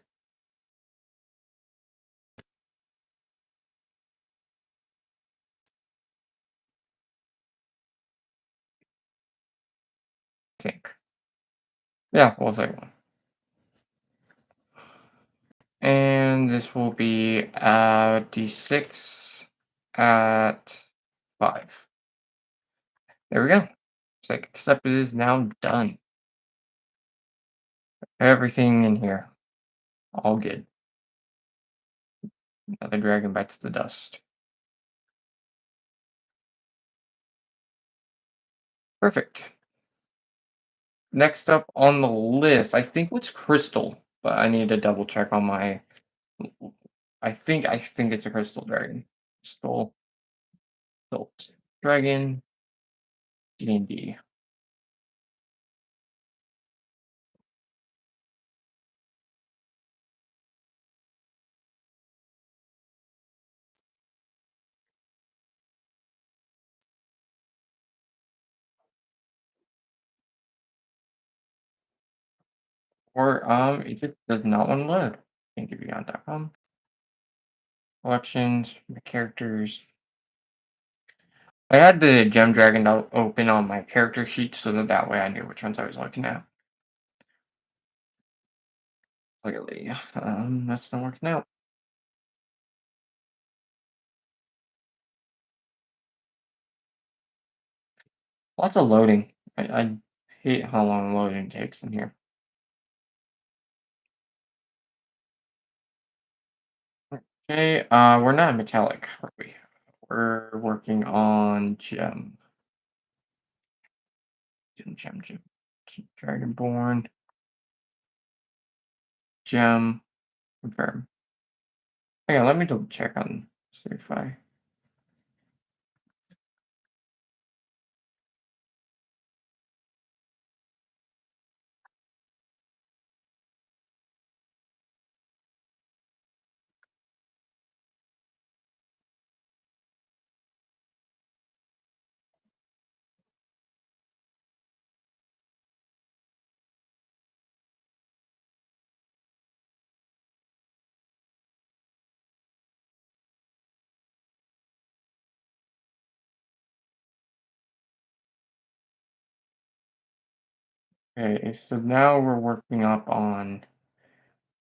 A: I think. Yeah, we'll say one. And this will be D6 at 5. There we go. Second step is now done. Everything in here. All good. Another dragon bites the dust. Perfect. Next up on the list, I think what's crystal, but I need to double check on my. I think it's a crystal dragon. Crystal, adult dragon, D&D. Or it just does not want to load. Beyond.com. Collections, my characters. I had the gem dragon open on my character sheet so that way I knew which ones I was looking at. Clearly, that's not working out. Lots of loading. I hate how long loading takes in here. Okay, we're not metallic, are we? We're working on gem. Gem. Dragonborn. Gem. Confirm. Hang on, let me double check on see if I. Okay, so now we're working up on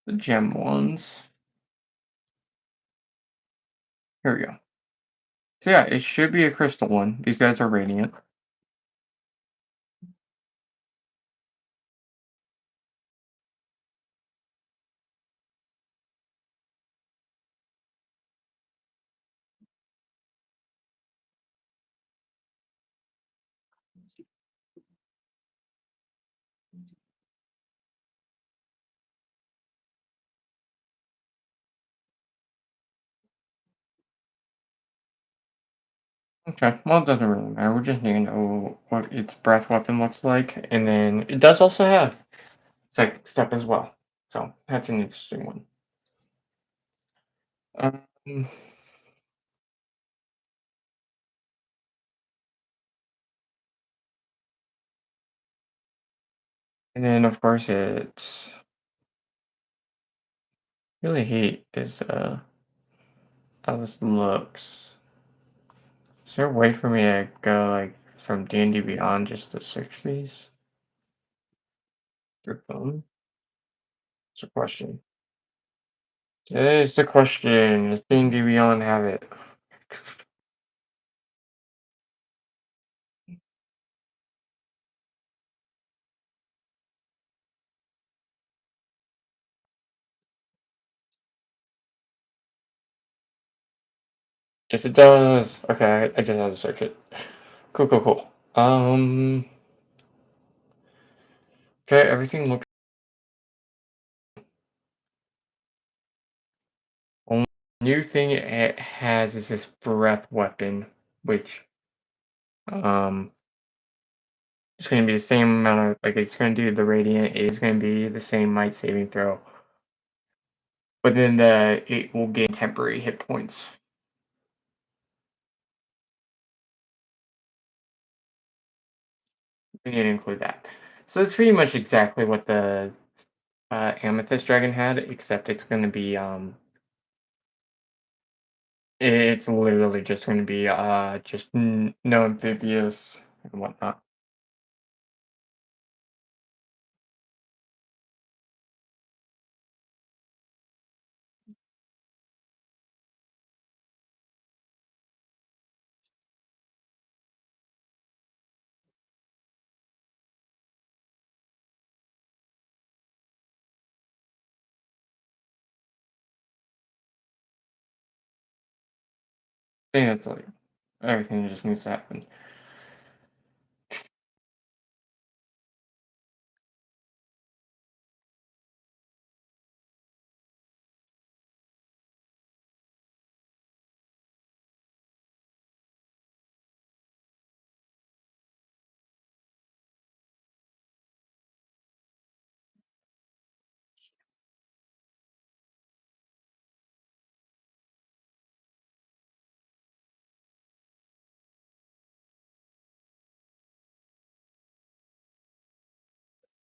A: the gem ones. Here we go. So yeah, it should be a crystal one. These guys are radiant. Okay, well, it doesn't really matter. We just need to know what its breath weapon looks like, and then it does also have second step as well. So that's an interesting one. Um, and then of course it's really hate this how this looks. Is there a way for me to go like from D&D Beyond just to search these through phone? It's a question. It is the question. Does D&D Beyond have it? Yes, it does. Okay, I just had to search it. Cool. Okay, everything looks. Only new thing it has is this breath weapon, which um it's going to be the same amount of like it's going to do the radiant. It is going to be the same might saving throw, but then it will gain temporary hit points. We need to include that. So it's pretty much exactly what the amethyst dragon had, except it's going to be it's literally just going to be just no amphibious and whatnot. I think that's like everything just needs to happen.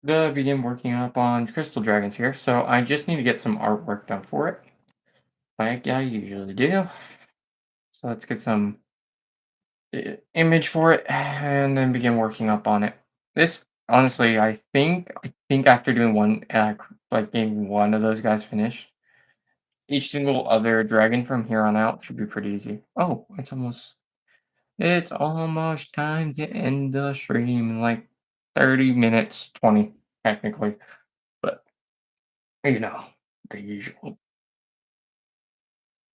A: Gonna begin working up on crystal dragons here, so I just need to get some artwork done for it, like I usually do. So let's get some image for it and then begin working up on it. This honestly, I think after doing one, like getting one of those guys finished, each single other dragon from here on out should be pretty easy. Oh, it's almost. It's almost time to end the stream in like 30 minutes, 20 technically, but you know, the usual.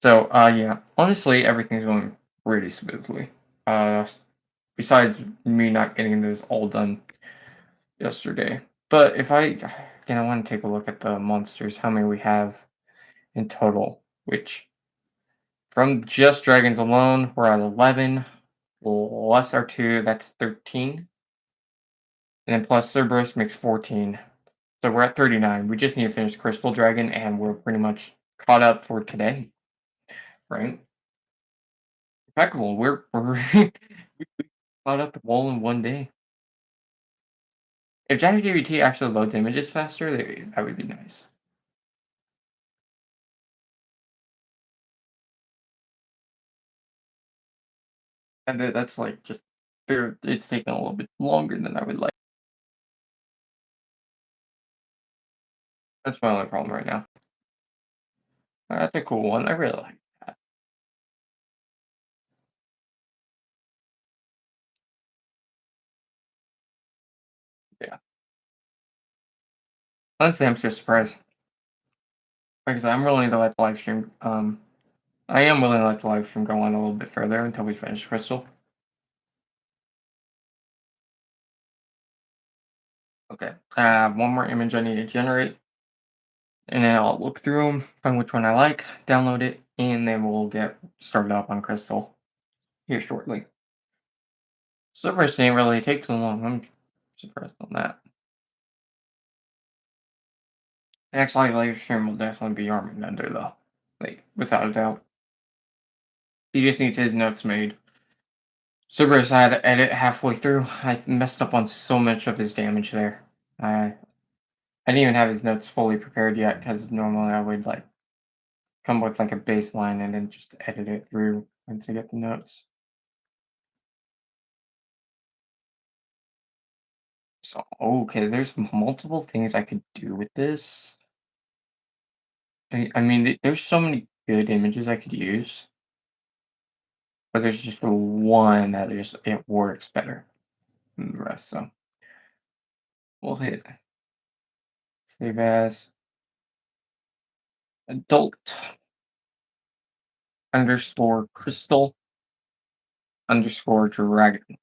A: So, yeah, honestly, everything's going pretty smoothly. Besides me not getting those all done yesterday. But if I want to take a look at the monsters, how many we have in total, which from just dragons alone, we're at 11, plus our 2, that's 13, and then plus Cerberus makes 14. So we're at 39. We just need to finish Crystal Dragon, and we're pretty much caught up for today, right? Impeccable. We're caught up all in one day. If ChatGPT actually loads images faster, that would be nice. And that's like just it's taking a little bit longer than I would like. That's my only problem right now. That's a cool one. I really like that. Yeah. Honestly, I'm just surprised. Like I said, I'm willing to let the live stream. I am willing to let the live stream go on a little bit further until we finish Crystal. Okay. One more image I need to generate, and then I'll look through them, find which one I like, download it, and then we'll get started up on Crystal here shortly. Surprised it didn't really take so long. I'm surprised on that. Next live stream will definitely be Armagnander though. Like, without a doubt. He just needs his notes made. Cerberus I had to edit halfway through. I messed up on so much of his damage there. I didn't even have his notes fully prepared yet because normally I would like come with like a baseline and then just edit it through once I get the notes. So okay, there's multiple things I could do with this. I mean, there's so many good images I could use, but there's just one that just it works better than the rest. So we'll hit save as adult underscore crystal underscore dragon.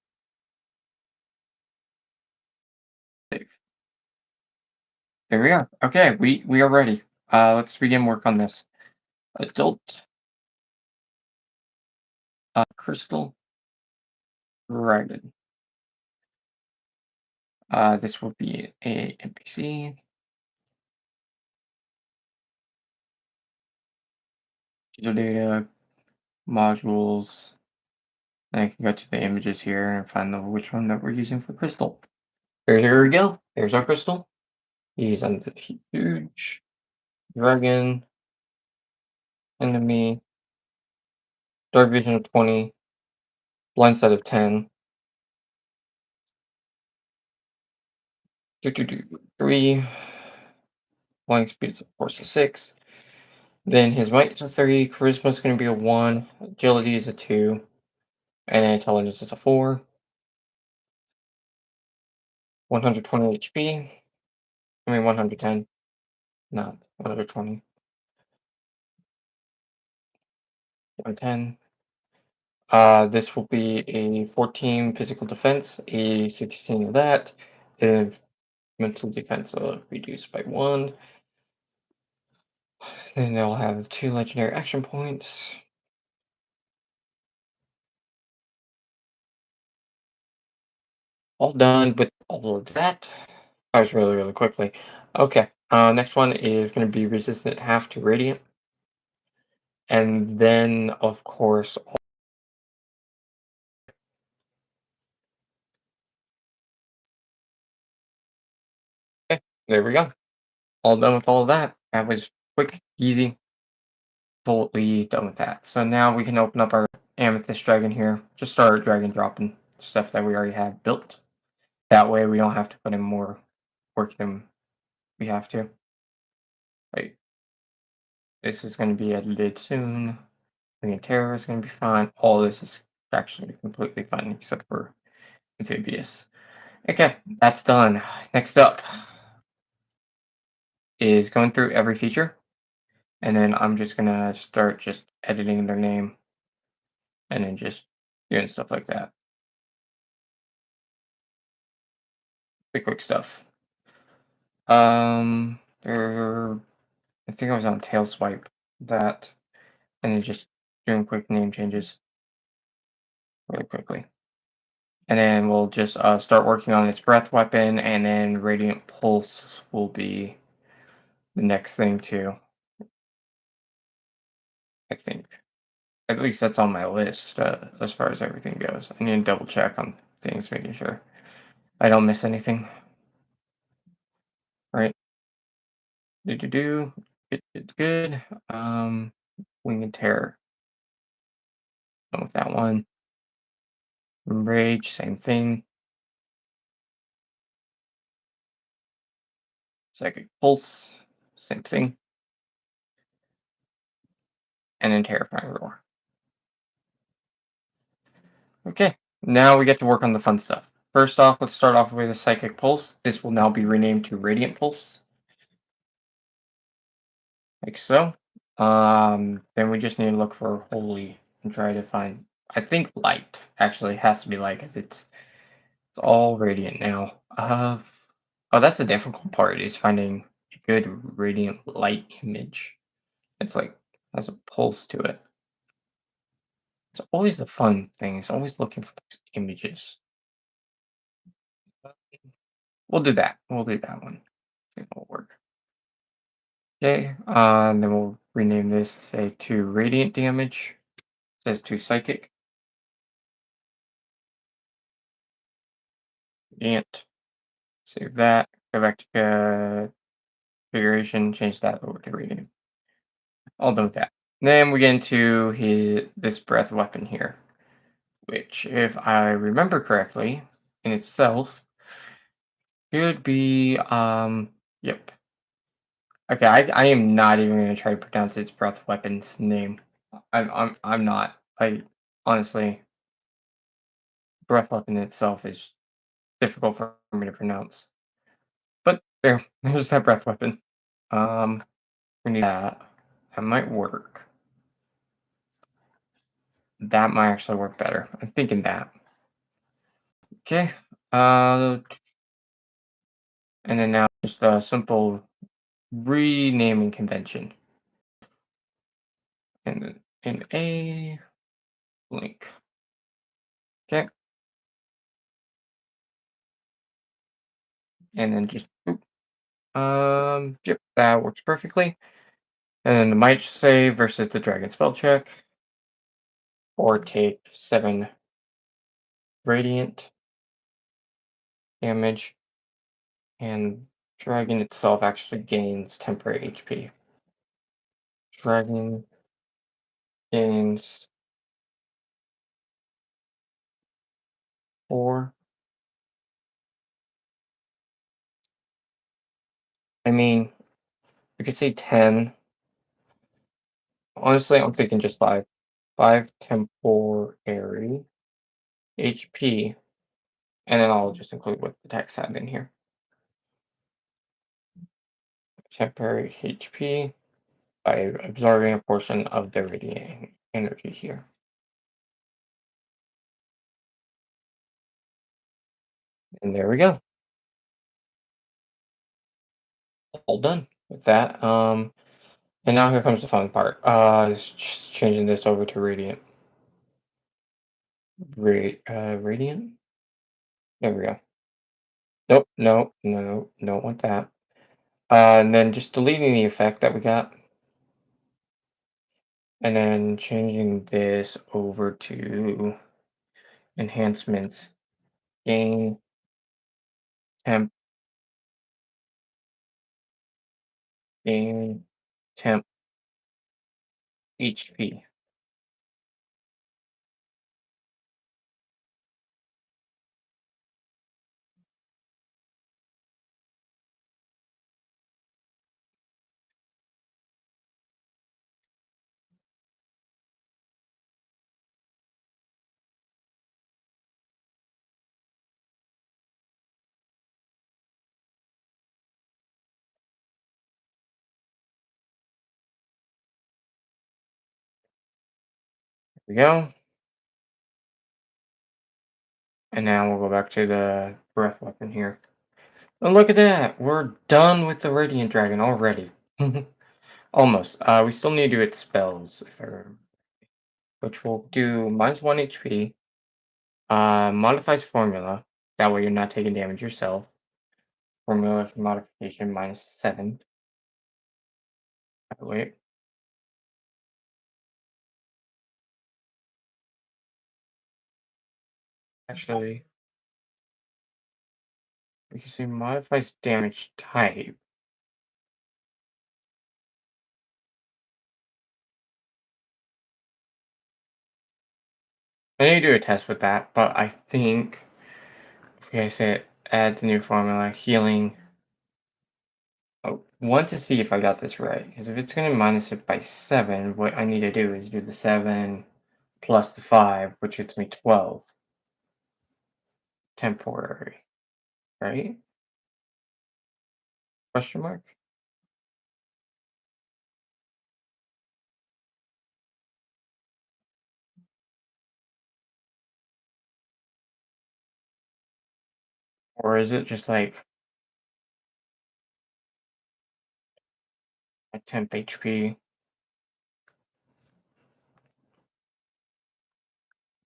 A: Save. There we are. Okay, we are ready. Let's begin work on this. Adult crystal dragon. This will be a NPC. User data modules. And I can go to the images here and find which one that we're using for crystal. Here we go. There's our crystal. He's on the huge dragon enemy. Dark vision of 20. Blind sight of 10. 3. Flying speed is of course a 6. Then his might is a 3. Charisma is going to be a 1. Agility is a 2. And intelligence is a 4. 120 HP. I mean 110. Not 120. 110. This will be a 14 physical defense, a 16 of that, and mental defense reduced by 1. Then they'll have 2 legendary action points. All done with all of that. That was really, really quickly. Okay, next one is going to be resistant half to radiant. And then, of course, okay, there we go. All done with all of that. That was quick, easy, fully done with that. So now we can open up our amethyst dragon here. Just start drag and dropping stuff that we already have built. That way we don't have to put in more work than we have to. Like, this is going to be edited soon. The Terror is going to be fine. All this is actually completely fine except for amphibious. Okay, that's done. Next up is going through every feature, and then I'm just gonna start just editing their name and then just doing stuff like that. The quick stuff. There, I think I was on tail swipe that, and then just doing quick name changes really quickly. And then we'll just start working on its breath weapon, and then radiant pulse will be the next thing too. I think at least that's on my list as far as everything goes. I need to double check on things, making sure I don't miss anything. Right? Do do do. It's good. Wing and terror. Done with that one. Rage, same thing. Psychic pulse, same thing. And then terrifying roar. Okay, now we get to work on the fun stuff. First off, let's start off with a Psychic Pulse. This will now be renamed to Radiant Pulse, like so. Then we just need to look for Holy and try to find. I think Light actually has to be Light because it's all Radiant now. Oh, that's the difficult part is finding a good Radiant Light image. It's like has a pulse to it. It's always the fun thing. It's always looking for those images. We'll do that. We'll do that one. I think it'll work. Okay, and then we'll rename this, say, to Radiant Damage. Says to Psychic. Radiant. Save that. Go back to configuration. Change that over to Radiant. All done with that. Then we get into this breath weapon here, which, if I remember correctly, in itself should be yep. Okay, I am not even gonna try to pronounce its breath weapon's name. I'm not. I honestly, breath weapon itself is difficult for me to pronounce. But there's that breath weapon. Um, we need that. That might work. That might actually work better. I'm thinking that. Okay. Uh, and then now just a simple renaming convention. And then in a link. Okay. And then just boop. Yep, that works perfectly. And then the might save versus the dragon spell check. Or take 7 radiant damage. And dragon itself actually gains temporary HP. Dragon gains 4. I mean, we could say 10. Honestly, I'm thinking just 5. 5 temporary HP. And then I'll just include what the text had in here. Temporary HP by absorbing a portion of the radiant energy here. And there we go. All done with that. And now here comes the fun part. Is just changing this over to radiant. Radiant. There we go. Nope, no, no, don't want that. And then just deleting the effect that we got, and then changing this over to enhancements. Gain temp, gain temp HP. we go. And now we'll go back to the breath weapon here. And look at that! We're done with the Radiant Dragon already. Almost. We still need to do its spells, if I remember, which will do -1 HP, modifies formula. That way you're not taking damage yourself. Formula modification -7. Wait, actually, we can see modifies damage type. I need to do a test with that, but I think, okay, so it adds a new formula, healing. I want to see if I got this right, because if it's going to minus it by 7, what I need to do is do the 7 plus the 5, which gets me 12 temporary, right? Question mark? Or is it just like a temp HP?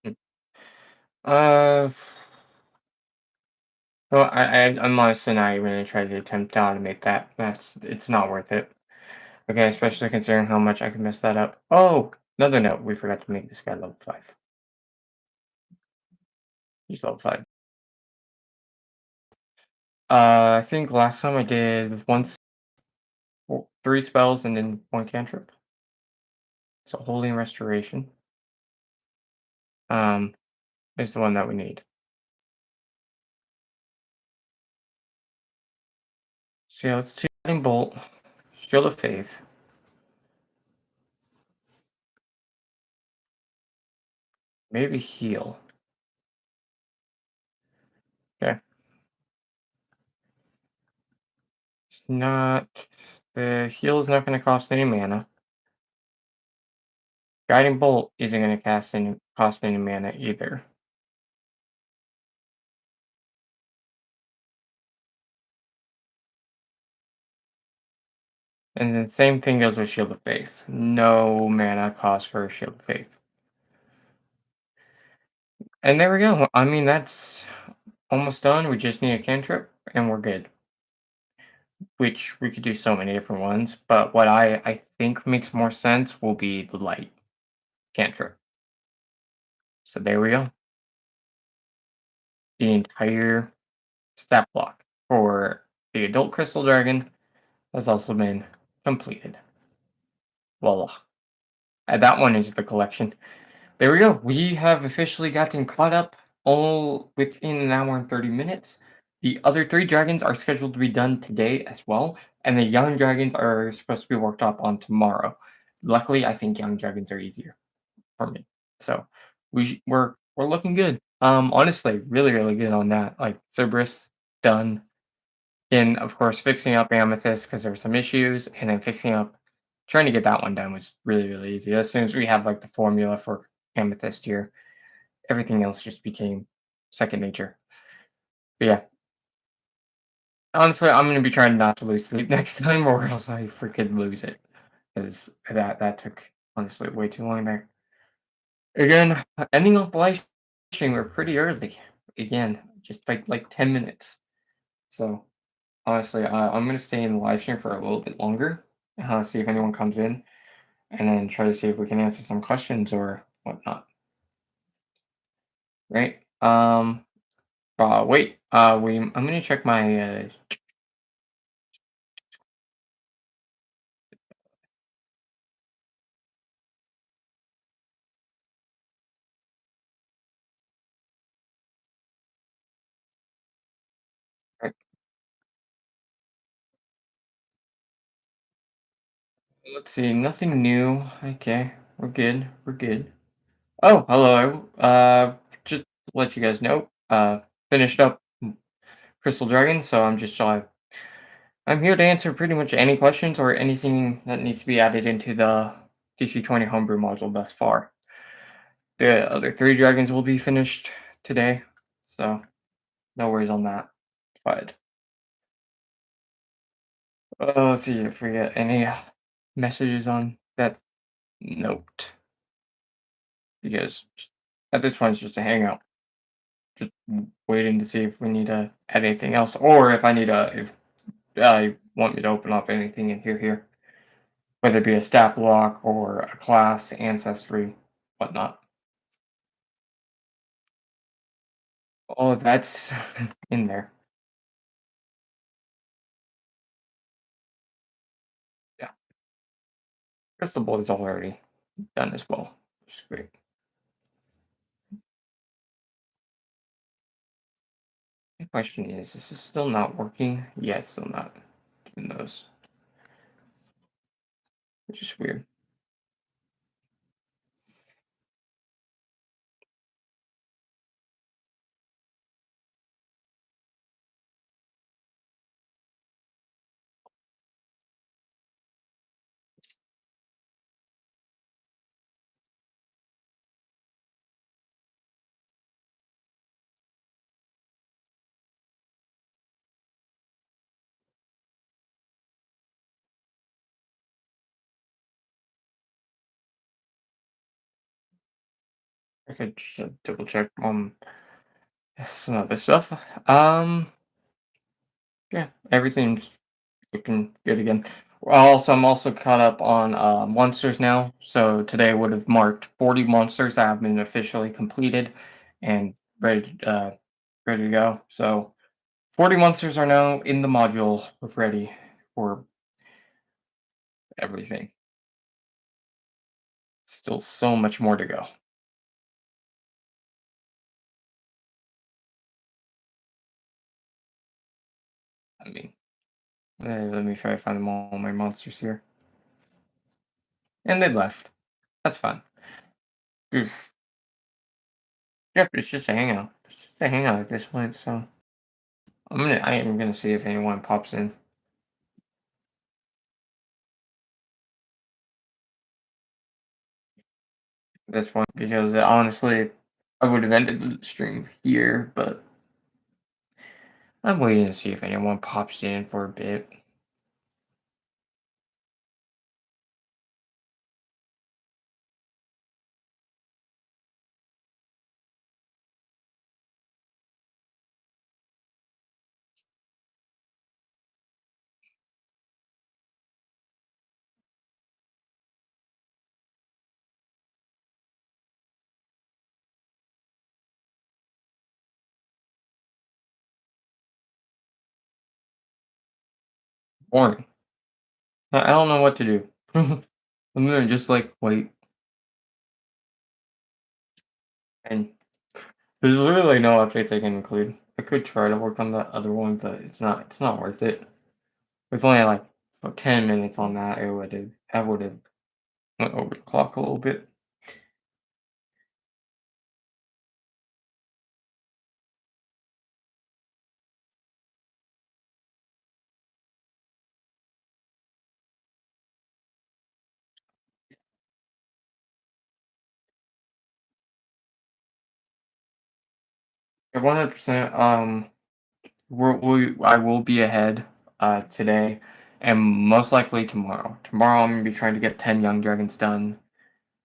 A: Hmm. Uh, well, I'm honestly not even gonna try to attempt to automate that. It's not worth it. Okay, especially considering how much I could mess that up. Oh, another note, we forgot to make this guy level 5. He's level 5. I think last time I did well, 3 spells and then 1 cantrip. So Holy Restoration um, is the one that we need. So yeah, let's do Guiding Bolt, Shield of Faith, maybe Heal. Okay. It's not the heal is not going to cost any mana. Guiding Bolt isn't going to cost any mana either. And the same thing goes with Shield of Faith. No mana cost for Shield of Faith. And there we go. I mean, that's almost done. We just need a cantrip, and we're good. Which we could do so many different ones, but what I think makes more sense will be the light cantrip. So there we go. The entire stat block for the adult crystal dragon has also been completed. Voila. Add that one into the collection. There we go. We have officially gotten caught up all within an hour and 30 minutes. The other 3 dragons are scheduled to be done today as well, and the young dragons are supposed to be worked up on tomorrow. Luckily, I think young dragons are easier for me. So we're looking good. Honestly, really good on that. Like Cerberus done. And of course, fixing up Amethyst because there were some issues, and then trying to get that one done was really easy. As soon as we have like the formula for Amethyst here, everything else just became second nature. But yeah, honestly, I'm gonna be trying not to lose sleep next time, or else I freaking lose it. Because that took honestly way too long there. Again, ending off the live stream, we're pretty early. Again, just like 10 minutes. So honestly, I'm gonna stay in the live stream for a little bit longer, see if anyone comes in, and then try to see if we can answer some questions or whatnot. Right? Wait. I'm gonna check my. Right, let's see. Nothing new. Okay, we're good. We're good. Oh, hello. Just to let you guys know. Finished up Crystal Dragon, so I'm here to answer pretty much any questions or anything that needs to be added into the DC20 Homebrew module thus far. The other 3 dragons will be finished today, so no worries on that. But, let's see if we get any messages on that note, because at this point, it's just a hangout. Just waiting to see if we need to add anything else, or if I need to if want me to open up anything in here, whether it be a stat block or a class, ancestry, whatnot. All of that's in there. Yeah. Crystal ball is already done as well, which is great. My question is this still not working? Yeah, it's still not doing those, which is weird. I could just double check on some other stuff. Yeah, everything's looking good again. I'm also caught up on monsters now. So today would have marked 40 monsters that have been officially completed and ready to go. So 40 monsters are now in the module, ready for everything. Still so much more to go. I mean, let me try to find them all my monsters here. And they left. That's fine. Oof. Yep, it's just a hangout. It's just a hangout at this point. So I am gonna see if anyone pops in at this point, because honestly, I would have ended the stream here, but I'm waiting to see if anyone pops in for a bit. Boring. I don't know what to do. I'm gonna just like wait, and there's literally no updates I can include. I could try to work on the other one, but it's not worth it. With only like for 10 minutes on that, I would have went over the clock a little bit. Yeah, 100%. I will be ahead today, and most likely tomorrow. Tomorrow I'm gonna be trying to get 10 young dragons done,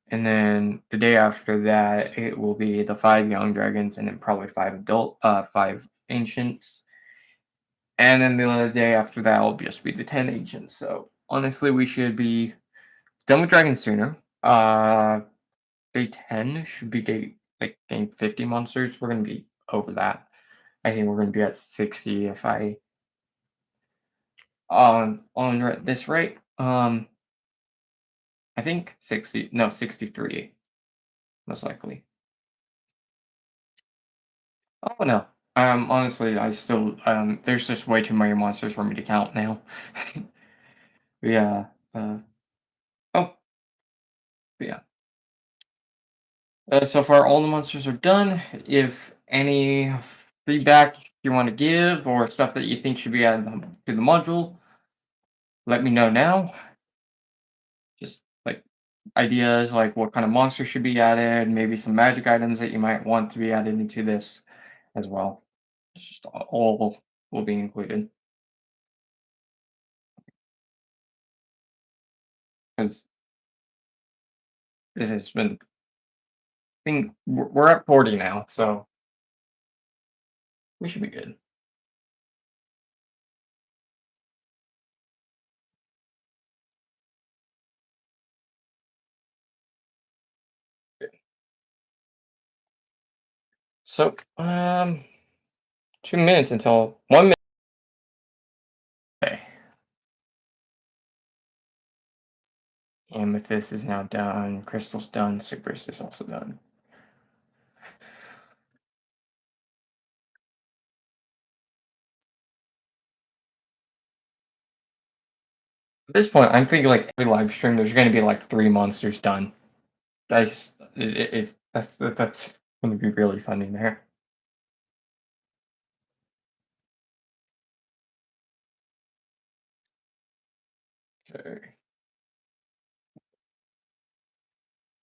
A: and then the day after that it will be the 5 young dragons, and then probably 5 ancients, and then the other day after that will just be the 10 ancients. So honestly, we should be done with dragons sooner. Day 10 should be game 50 monsters. We're gonna be over that. I think we're gonna be at 60 if I this rate. I think 60, no, 63, most likely. Oh no. Honestly, I still there's just way too many monsters for me to count now. Yeah. Oh, yeah. So far, all the monsters are done. If any feedback you want to give or stuff that you think should be added to the module, let me know now. Just like ideas, like what kind of monsters should be added, maybe some magic items that you might want to be added into this as well. It's just all will be included because this has been. I think we're at 40 now, so we should be good. So 2 minutes until 1 minute. Okay. Amethyst is now done. Crystal's done. Super's is also done. At this point, I'm thinking like every live stream, there's going to be like 3 monsters done. That's going to be really funny there. Okay.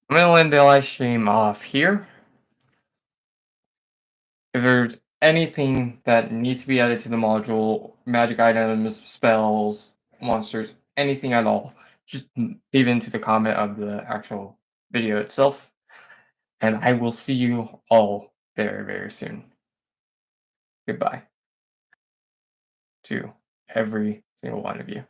A: I'm going to end the live stream off here. If there's anything that needs to be added to the module, magic items, spells, monsters, anything at all, just leave it into the comment of the actual video itself. And I will see you all very, very soon. Goodbye to every single one of you.